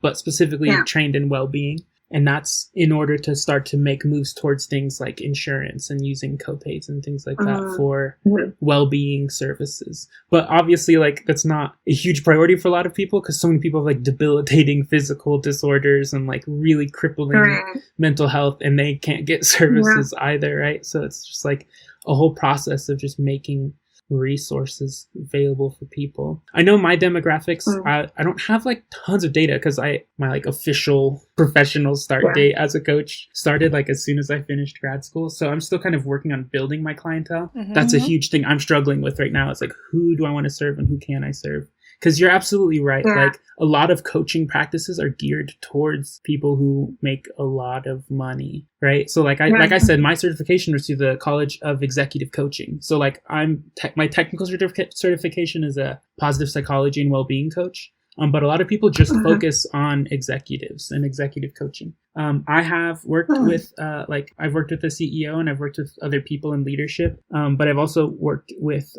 but specifically trained in well-being. And that's in order to start to make moves towards things like insurance and using copays and things like that for well-being services. But obviously, like, that's not a huge priority for a lot of people because so many people have like debilitating physical disorders and like really crippling mental health, and they can't get services either, right? So it's just like a whole process of just making resources available for people. I know my demographics, I don't have like tons of data because my like official professional start date as a coach started like as soon as I finished grad school. So I'm still kind of working on building my clientele. That's a huge thing I'm struggling with right now. It's like, who do I want to serve and who can I serve? because you're absolutely right. Yeah. Like a lot of coaching practices are geared towards people who make a lot of money, right? So like I said, my certification was through the College of Executive Coaching. So like my technical certification is a positive psychology and well-being coach. But a lot of people just focus on executives and executive coaching. I have worked with, I've worked with the CEO and I've worked with other people in leadership. But I've also worked with,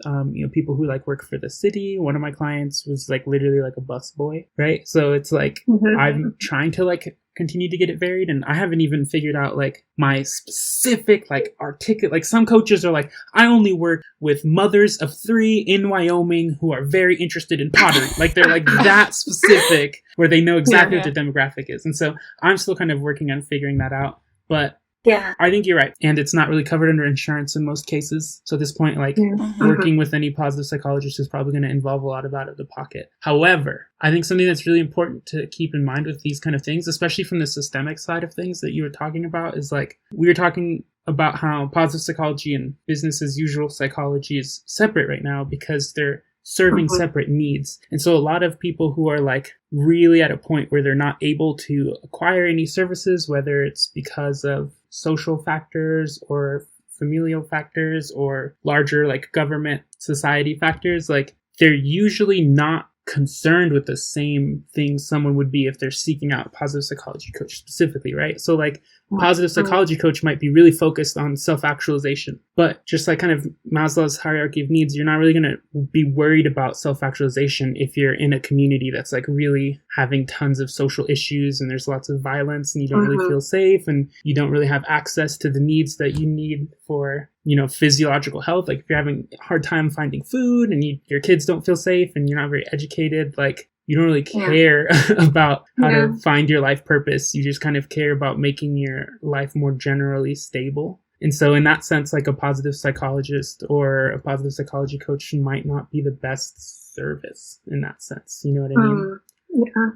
people who like work for the city. One of my clients was like literally like a bus boy, right? So it's like, I'm trying to like continue to get it varied, and I haven't even figured out like my specific like articulate. Like some coaches are like, I only work with mothers of 3 in Wyoming who are very interested in pottery. Like they're like that specific, where they know exactly what their demographic is. And so I'm still kind of working on figuring that out, but Yeah. I think you're right. And it's not really covered under insurance in most cases. So at this point, like working with any positive psychologist is probably going to involve a lot of out of the pocket. However, I think something that's really important to keep in mind with these kind of things, especially from the systemic side of things that you were talking about, is like we were talking about how positive psychology and business as usual psychology is separate right now because they're serving separate needs. And so a lot of people who are like really at a point where they're not able to acquire any services, whether it's because of social factors or familial factors or larger like government society factors, like they're usually not concerned with the same thing someone would be if they're seeking out a positive psychology coach specifically, right? So like positive psychology coach might be really focused on self-actualization, but just like kind of Maslow's hierarchy of needs, you're not really going to be worried about self-actualization if you're in a community that's like really having tons of social issues and there's lots of violence and you don't really feel safe and you don't really have access to the needs that you need for, you know, physiological health. Like if you're having a hard time finding food and your kids don't feel safe and you're not very educated, like you don't really care about how to find your life purpose. You just kind of care about making your life more generally stable. And so in that sense, like a positive psychologist or a positive psychology coach might not be the best service in that sense. You know what I mean? Yeah.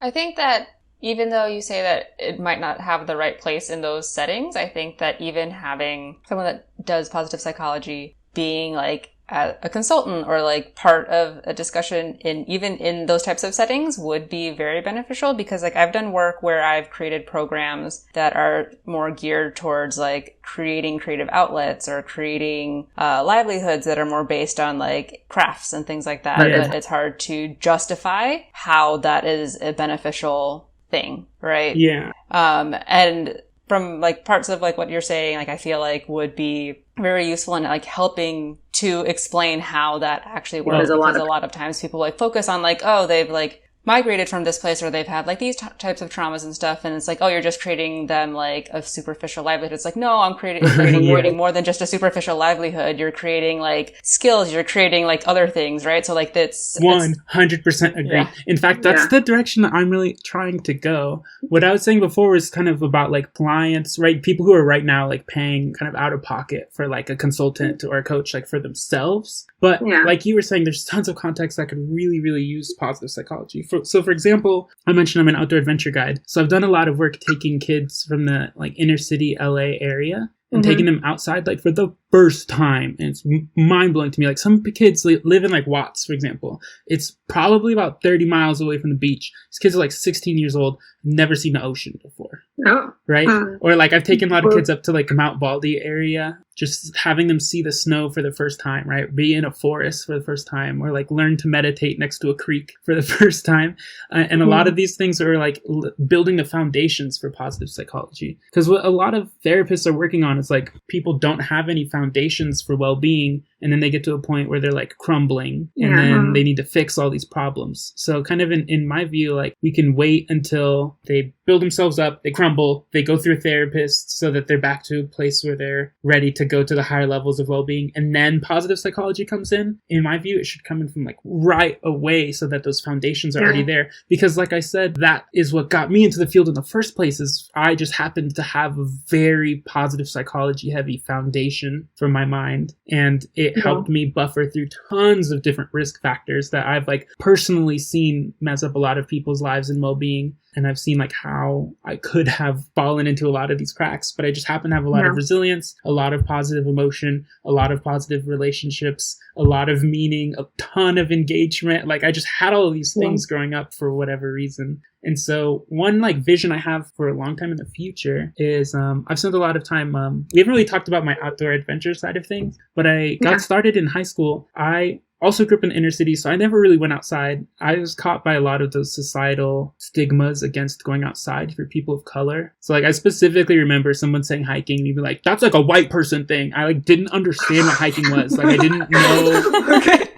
I think that even though you say that it might not have the right place in those settings, I think that even having someone that does positive psychology being like a consultant or like part of a discussion even in those types of settings would be very beneficial, because like I've done work where I've created programs that are more geared towards like creating creative outlets or creating livelihoods that are more based on like crafts and things like that. But it's hard to justify how that is a beneficial thing, right? Yeah. And from like parts of like what you're saying, like I feel like would be very useful in like helping to explain how that actually works. Because a lot of times people like focus on like, oh, they've like migrated from this place or they've had like these types of traumas and stuff. And it's like, oh, you're just creating them like a superficial livelihood. It's like, no, I'm creating more than just a superficial livelihood. You're creating like skills. You're creating like other things, right? So like that's 100% agree. Yeah. In fact, that's the direction that I'm really trying to go. What I was saying before was kind of about like clients, right? People who are right now like paying kind of out of pocket for like a consultant or a coach like for themselves. But like you were saying, there's tons of contexts that could really, really use positive psychology. So for example, I mentioned I'm an outdoor adventure guide. So I've done a lot of work taking kids from the like inner city LA area and taking them outside like for the first time. And it's mind blowing to me. Like some kids live in like Watts, for example. It's probably about 30 miles away from the beach. These kids are like 16 years old, never seen the ocean before. Oh. Right? Or like I've taken a lot of kids up to like Mount Baldy area, just having them see the snow for the first time, right? Be in a forest for the first time, or like learn to meditate next to a creek for the first time. And a lot of these things are like building the foundations for positive psychology. Because what a lot of therapists are working on is like people don't have any foundations for well-being, and then they get to a point where they're like crumbling and then they need to fix all these problems. So kind of in my view, like we can wait until they build themselves up, they crumble, they go through a therapist so that they're back to a place where they're ready to go to the higher levels of well-being. And then positive psychology comes in. In my view, it should come in from like right away so that those foundations are already there. Because like I said, that is what got me into the field in the first place, is I just happened to have a very positive psychology heavy foundation for my mind. And it helped me buffer through tons of different risk factors that I've like personally seen mess up a lot of people's lives and well-being. and I've seen like how I could have fallen into a lot of these cracks, but I just happen to have a lot of resilience, a lot of positive emotion, a lot of positive relationships, a lot of meaning, a ton of engagement. Like I just had all of these things growing up for whatever reason. And so one like vision I have for a long time in the future is I've spent a lot of time, we haven't really talked about my outdoor adventure side of things, but I got started in high school. I also grew up in the inner city, so I never really went outside. I was caught by a lot of those societal stigmas against going outside for people of color. So like I specifically remember someone saying hiking and you'd be like, that's like a white person thing. I like didn't understand what hiking was. Like I didn't know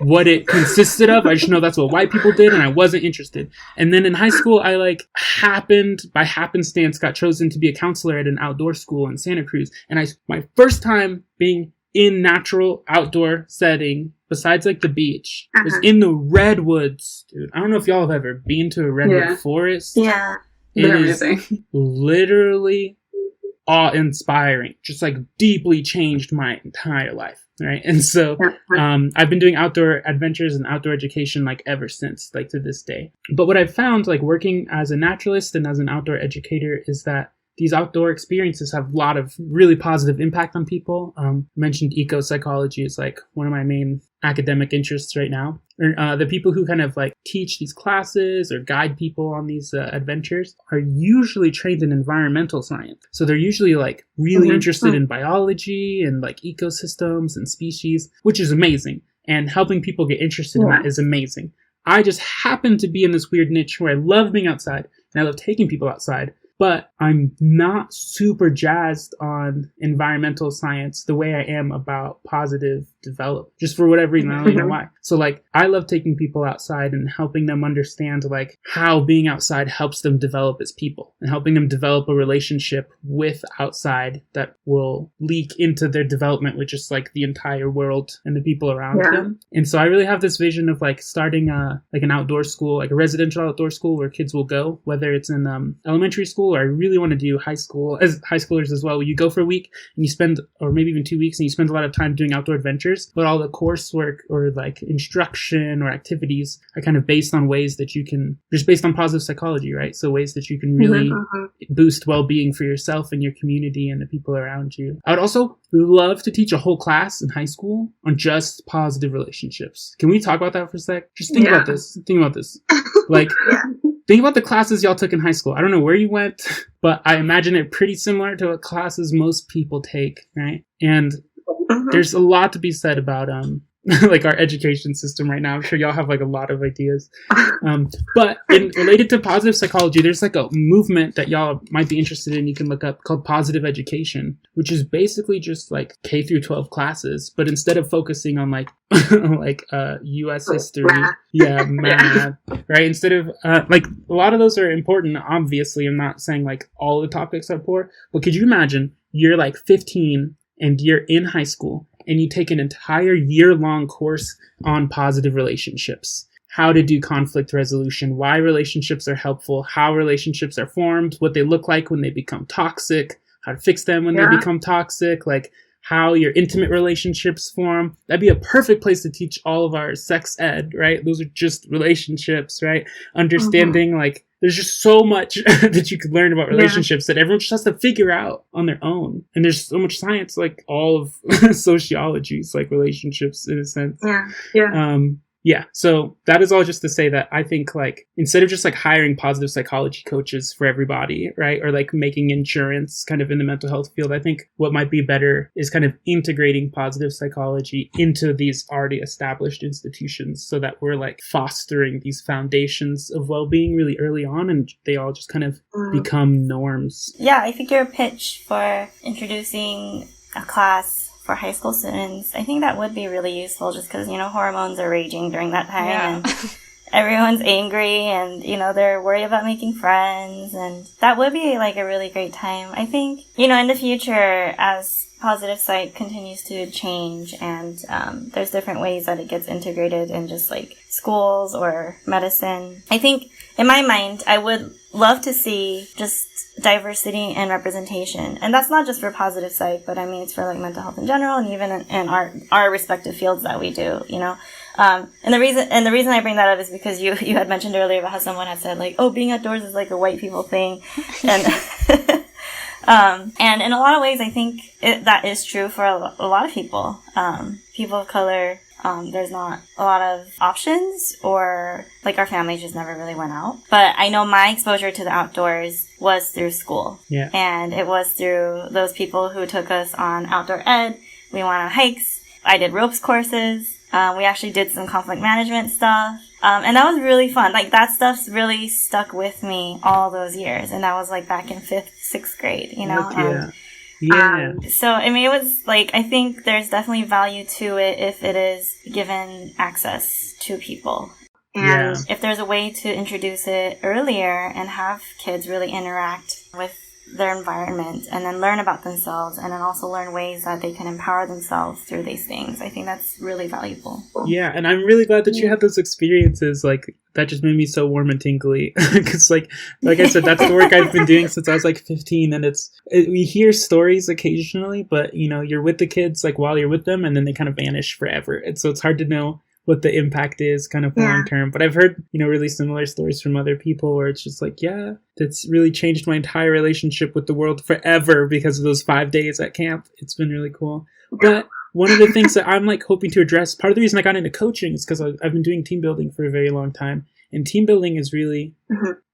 what it consisted of. I just know that's what white people did and I wasn't interested. And then in high school, I like by happenstance got chosen to be a counselor at an outdoor school in Santa Cruz. And my first time being in natural outdoor setting, besides like the beach, was in the redwoods, dude. I don't know if y'all have ever been to a redwood forest. Yeah. It is literally awe-inspiring. Just like deeply changed my entire life, right? And so I've been doing outdoor adventures and outdoor education like ever since, like to this day. But what I've found like working as a naturalist and as an outdoor educator is that these outdoor experiences have a lot of really positive impact on people. I mentioned eco-psychology is like one of my main academic interests right now. The people who kind of like teach these classes or guide people on these adventures are usually trained in environmental science. So they're usually like really interested in biology and like ecosystems and species, which is amazing. And helping people get interested in that is amazing. I just happen to be in this weird niche where I love being outside and I love taking people outside. But I'm not super jazzed on environmental science the way I am about positive development, just for whatever reason. I don't even know why. So like, I love taking people outside and helping them understand like how being outside helps them develop as people and helping them develop a relationship with outside that will leak into their development with just like the entire world and the people around them. And so I really have this vision of like starting like an outdoor school, like a residential outdoor school where kids will go, whether it's in elementary school, or I really want to do high schoolers as well, where you go for a week and you spend, or maybe even 2 weeks, and you spend a lot of time doing outdoor adventures, but all the coursework or like instruction or activities are kind of based on ways that you can, just based on positive psychology, right? So ways that you can really boost well-being for yourself and your community and the people around you. I would also love to teach a whole class in high school on just positive relationships. Can we talk about that for a sec? Just think about this. Like, think about the classes y'all took in high school. I don't know where you went, but I imagine it pretty similar to what classes most people take, right? And there's a lot to be said about like our education system right now. I'm sure y'all have like a lot of ideas. But related to positive psychology, there's like a movement that y'all might be interested in. You can look up called positive education, which is basically just like K through 12 classes. But instead of focusing on like, like US history, math, right? Instead of like a lot of those are important. Obviously, I'm not saying like all the topics are poor, but could you imagine you're like 15 and you're in high school and you take an entire year-long course on positive relationships, how to do conflict resolution, why relationships are helpful, how relationships are formed, what they look like when they become toxic, how to fix them when they become toxic, like how your intimate relationships form. That'd be a perfect place to teach all of our sex ed, right? Those are just relationships, right? Understanding like there's just so much that you could learn about relationships that everyone just has to figure out on their own. And there's so much science, like all of sociology is like relationships in a sense. So that is all just to say that I think like instead of just like hiring positive psychology coaches for everybody, right? Or like making insurance kind of in the mental health field, I think what might be better is kind of integrating positive psychology into these already established institutions so that we're like fostering these foundations of well-being really early on and they all just kind of become norms. Yeah, I think your pitch for introducing a class for high school students, I think that would be really useful just because, hormones are raging during that time and everyone's angry and, they're worried about making friends and that would be like a really great time. I think, in the future as positive psych continues to change, and there's different ways that it gets integrated in just like schools or medicine. I think in my mind, I would love to see just diversity and representation. And that's not just for positive psych, but I mean, it's for like mental health in general, and even in our respective fields that we do, you know. And the reason I bring that up is because you had mentioned earlier about how someone had said like, oh, being outdoors is like a white people thing. And, and in a lot of ways, I think that is true for a lot of people. People of color, there's not a lot of options, or like our families just never really went out. But I know my exposure to the outdoors was through school. Yeah. And it was through those people who took us on outdoor ed. We went on hikes. I did ropes courses. We actually did some conflict management stuff. And that was really fun. Like, that stuff's really stuck with me all those years. And that was like back in 5th, 6th grade, you know? Yeah. So, I mean, it was like, I think there's definitely value to it if it is given access to people. And if there's a way to introduce it earlier and have kids really interact with their environment and then learn about themselves, and then also learn ways that they can empower themselves through these things, I think that's really valuable. Yeah, and I'm really glad that you had those experiences. Like, that just made me so warm and tingly. Because like I said, that's the work I've been doing since I was like 15, and we hear stories occasionally, but you know, you're with the kids like while you're with them, and then they kind of vanish forever. And so it's hard to know what the impact is kind of long term. But I've heard, you know, really similar stories from other people where it's just like, yeah, that's really changed my entire relationship with the world forever because of those 5 days at camp. It's been really cool. But one of the things that I'm like hoping to address, part of the reason I got into coaching is because I've been doing team building for a very long time. And team building is really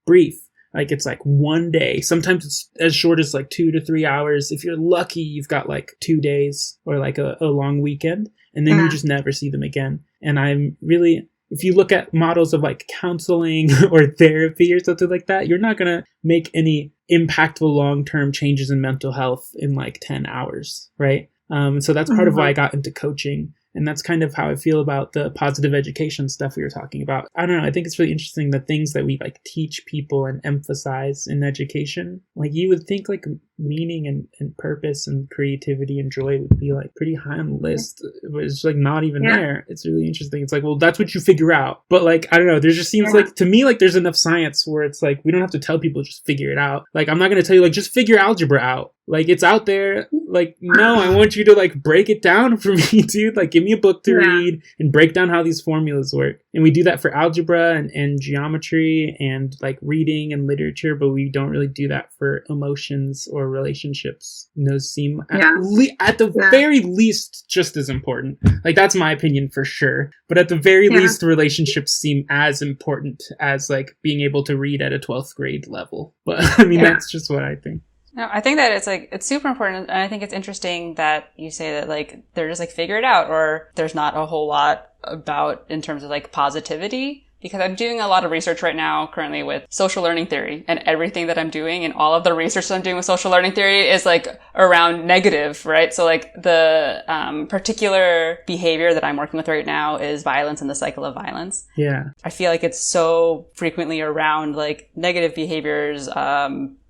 brief. Like, it's like one day. Sometimes it's as short as like 2 to 3 hours. If you're lucky, you've got like 2 days or like a long weekend. And then you just never see them again. And I'm really, if you look at models of like counseling or therapy or something like that, you're not going to make any impactful long-term changes in mental health in like 10 hours, right? So that's part of why I got into coaching. And that's kind of how I feel about the positive education stuff we were talking about. I don't know. I think it's really interesting, the things that we like teach people and emphasize in education. Like, you would think like meaning and purpose and creativity and joy would be like pretty high on the list. But it's like not even there. It's really interesting. It's like, well, that's what you figure out. But like, I don't know. There just seems like, to me, like there's enough science where it's like, we don't have to tell people just figure it out. Like, I'm not going to tell you like, just figure algebra out. Like, it's out there. Like, no, I want you to like break it down for me, dude. Like, give me a book to read and break down how these formulas work. And we do that for algebra and geometry and like reading and literature, but we don't really do that for emotions or relationships. And those seem at the very least just as important. Like, that's my opinion for sure. But at the very least, relationships seem as important as like being able to read at a 12th grade level. But I mean, that's just what I think. No, I think that it's super important. And I think it's interesting that you say that like, they're just like, figure it out, or there's not a whole lot about in terms of like positivity. Because I'm doing a lot of research right now currently with social learning theory, and everything that I'm doing and all of the research that I'm doing with social learning theory is like around negative, right? So like the particular behavior that I'm working with right now is violence and the cycle of violence. Yeah. I feel like it's so frequently around like negative behaviors,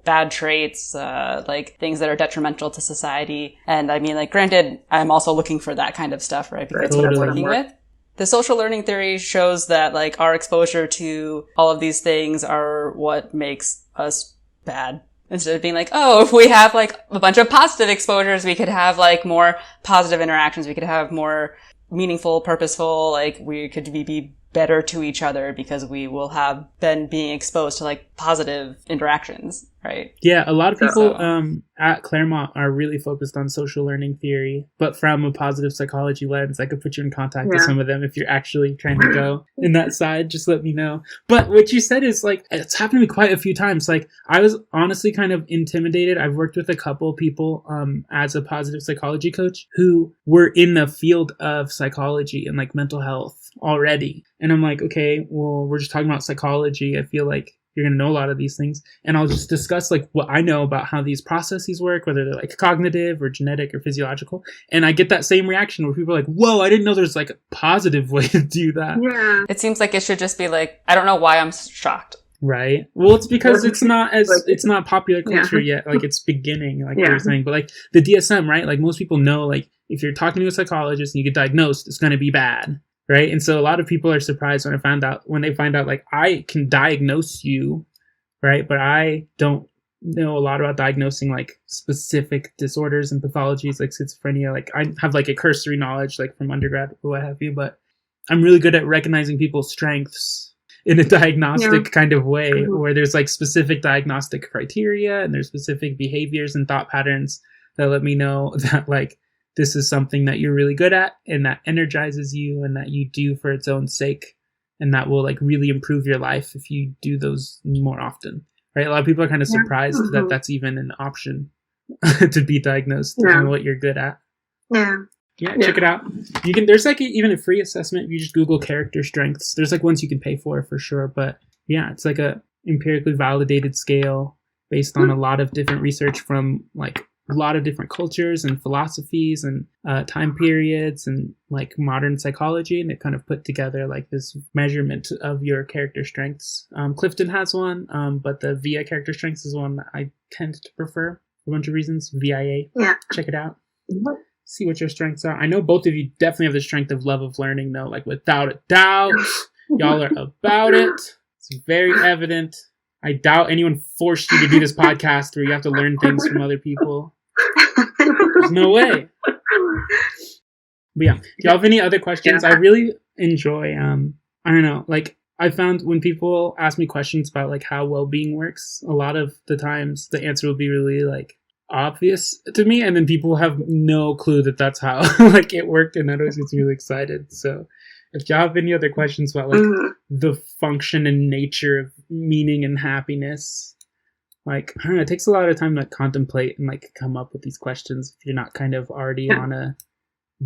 bad traits, like things that are detrimental to society. And I mean, like, granted, I'm also looking for that kind of stuff, right? Because that's what I'm working with. The social learning theory shows that like our exposure to all of these things are what makes us bad. Instead of being like, oh, if we have like a bunch of positive exposures, we could have like more positive interactions. We could have more meaningful, purposeful, like we could be better to each other because we will have been being exposed to like positive interactions, right? Yeah, a lot of people at Claremont are really focused on social learning theory, but from a positive psychology lens. I could put you in contact with some of them if you're actually trying to go in that side. Just let me know. But what you said is like, it's happened to me quite a few times. Like, I was honestly kind of intimidated. I've worked with a couple people as a positive psychology coach who were in the field of psychology and like mental health already. And I'm like, okay, well, we're just talking about psychology. I feel like you're going to know a lot of these things. And I'll just discuss like what I know about how these processes work, whether they're like cognitive or genetic or physiological. And I get that same reaction where people are like, whoa, I didn't know there's like a positive way to do that. Yeah. It seems like it should just be like, I don't know why I'm shocked. Right. Well, it's because it's not popular Yeah. culture yet. Like it's beginning, like you were saying. But like the DSM, right? Like most people know, like if you're talking to a psychologist and you get diagnosed, it's going to be bad, right? And so a lot of people are surprised when they find out, like I can diagnose you, right? But I don't know a lot about diagnosing like specific disorders and pathologies like schizophrenia. Like I have like a cursory knowledge like from undergrad or what have you, but I'm really good at recognizing people's strengths in a diagnostic kind of way, where there's like specific diagnostic criteria and there's specific behaviors and thought patterns that let me know that like this is something that you're really good at and that energizes you and that you do for its own sake, and that will like really improve your life if you do those more often. Right? A lot of people are kind of surprised that that's even an option to be diagnosed on what you're good at. Yeah, check it out. You can. There's like even a free assessment if you just Google character strengths. There's like ones you can pay for sure, but yeah, it's like a empirically validated scale based on a lot of different research from like a lot of different cultures and philosophies and time periods and like modern psychology, and it kind of put together like this measurement of your character strengths. Clifton has one, but the VIA character strengths is one that I tend to prefer for a bunch of reasons. VIA. Yeah. Check it out. See what your strengths are. I know both of you definitely have the strength of love of learning, though. Like, without a doubt, y'all are about it. It's very evident. I doubt anyone forced you to do this podcast where you have to learn things from other people. There's no way. But yeah, do y'all have any other questions? I really enjoy, I don't know, like, I found when people ask me questions about, like, how well-being works, a lot of the times the answer will be really, like, obvious to me, and then people have no clue that that's how like it worked, and that always gets me really excited. So if y'all have any other questions about like the function and nature of meaning and happiness, like I don't know, it takes a lot of time to contemplate and like come up with these questions if you're not kind of already on a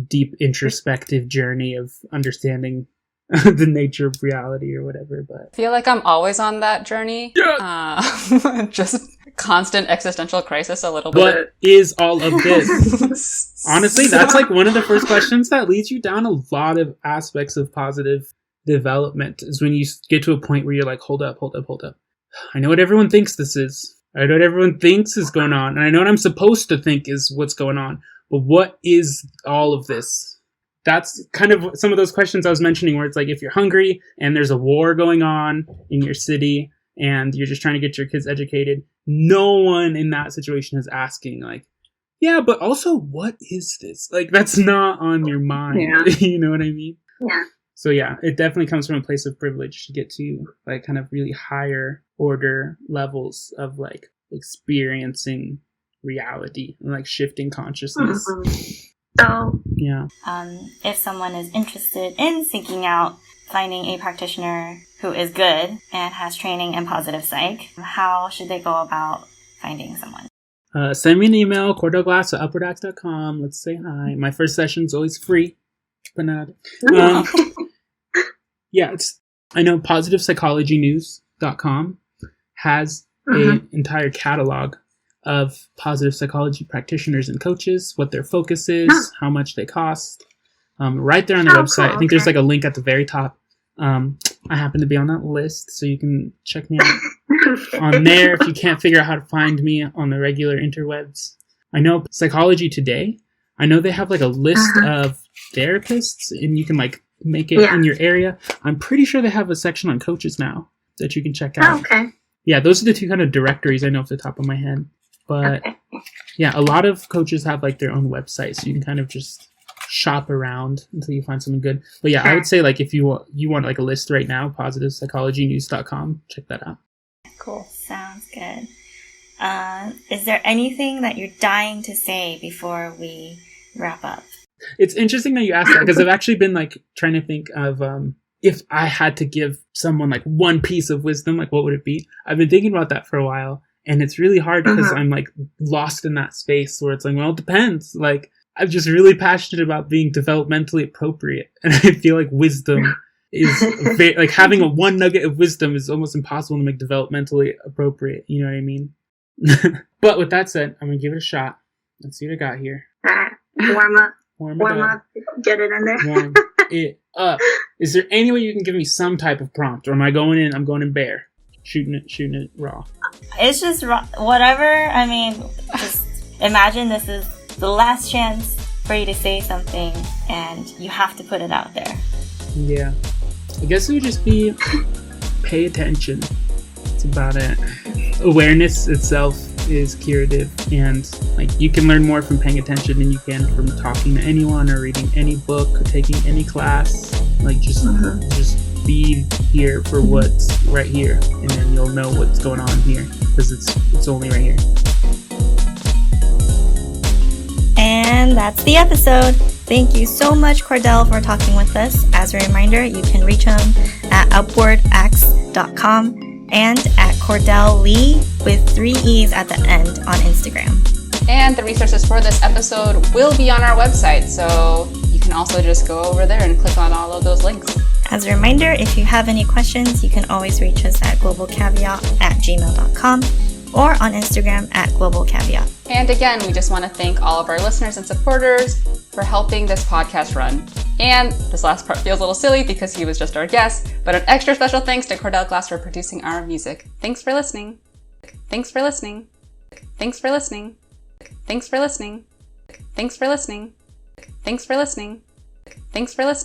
deep introspective journey of understanding the nature of reality or whatever. But I feel like I'm always on that journey. Just constant existential crisis a little bit. What is all of this? Honestly, that's like one of the first questions that leads you down a lot of aspects of positive development, is when you get to a point where you're like, hold up. I know what everyone thinks this is. I know what everyone thinks is going on. And I know what I'm supposed to think is what's going on. But what is all of this? That's kind of some of those questions I was mentioning, where it's like if you're hungry and there's a war going on in your city and you're just trying to get your kids educated, no one in that situation is asking like, yeah, but also what is this? Like, that's not on your mind. You know what I mean? Yeah. So yeah, it definitely comes from a place of privilege to get to like kind of really higher order levels of like experiencing reality and like shifting consciousness. So, yeah. If someone is interested in seeking out finding a practitioner who is good and has training in positive psych, how should they go about finding someone? Send me an email, cordelglass@upwardax.com. Let's say hi. My first session's always free. But not. Yeah, I know positivepsychologynews.com has an entire catalog of positive psychology practitioners and coaches, what their focus is, how much they cost, right there on their website. Cool, I think there's like a link at the very top. I happen to be on that list, so you can check me out on there if you can't figure out how to find me on the regular interwebs. I know Psychology Today, I know they have like a list of therapists, and you can like make it in your area. I'm pretty sure they have a section on coaches now that you can check out. Okay. Yeah, those are the two kind of directories I know off the top of my head. But yeah, a lot of coaches have like their own website, so you can kind of just shop around until you find something good. But yeah, I would say like if you want like a list right now, positivepsychologynews.com, check that out. Cool. Sounds good. Is there anything that you're dying to say before we wrap up? It's interesting that you asked that, because I've actually been like trying to think of if I had to give someone like one piece of wisdom, like what would it be? I've been thinking about that for a while. And it's really hard because I'm like lost in that space where it's like, well, it depends. Like, I'm just really passionate about being developmentally appropriate. And I feel like wisdom is like having a one nugget of wisdom is almost impossible to make developmentally appropriate. You know what I mean? But with that said, I'm going to give it a shot. Let's see what I got here. Warm up. Warm up. Get it in there. Warm it up. Is there any way you can give me some type of prompt? Or am I going in bare? shooting it raw. It's just whatever. I mean, just imagine this is the last chance for you to say something, and you have to put it out there. Yeah, I guess it would just be pay attention. That's about it. Awareness itself is curative, and like you can learn more from paying attention than you can from talking to anyone or reading any book or taking any class. Like just be here for what's right here, and then you'll know what's going on here because it's only right here. And that's the episode. Thank you so much, Cordele, for talking with us. As a reminder, you can reach him at upwardx.com and at Cordele Lee with 3 E's at the end on Instagram. And the resources for this episode will be on our website, so you can also just go over there and click on all of those links. As a reminder, if you have any questions, you can always reach us at globalcaveat@gmail.com or on Instagram at globalcaveat. And again, we just want to thank all of our listeners and supporters for helping this podcast run. And this last part feels a little silly because he was just our guest, but an extra special thanks to Cordele Glass for producing our music. Thanks for listening. Thanks for listening. Thanks for listening. Thanks for listening. Thanks for listening. Thanks for listening. Thanks for listening.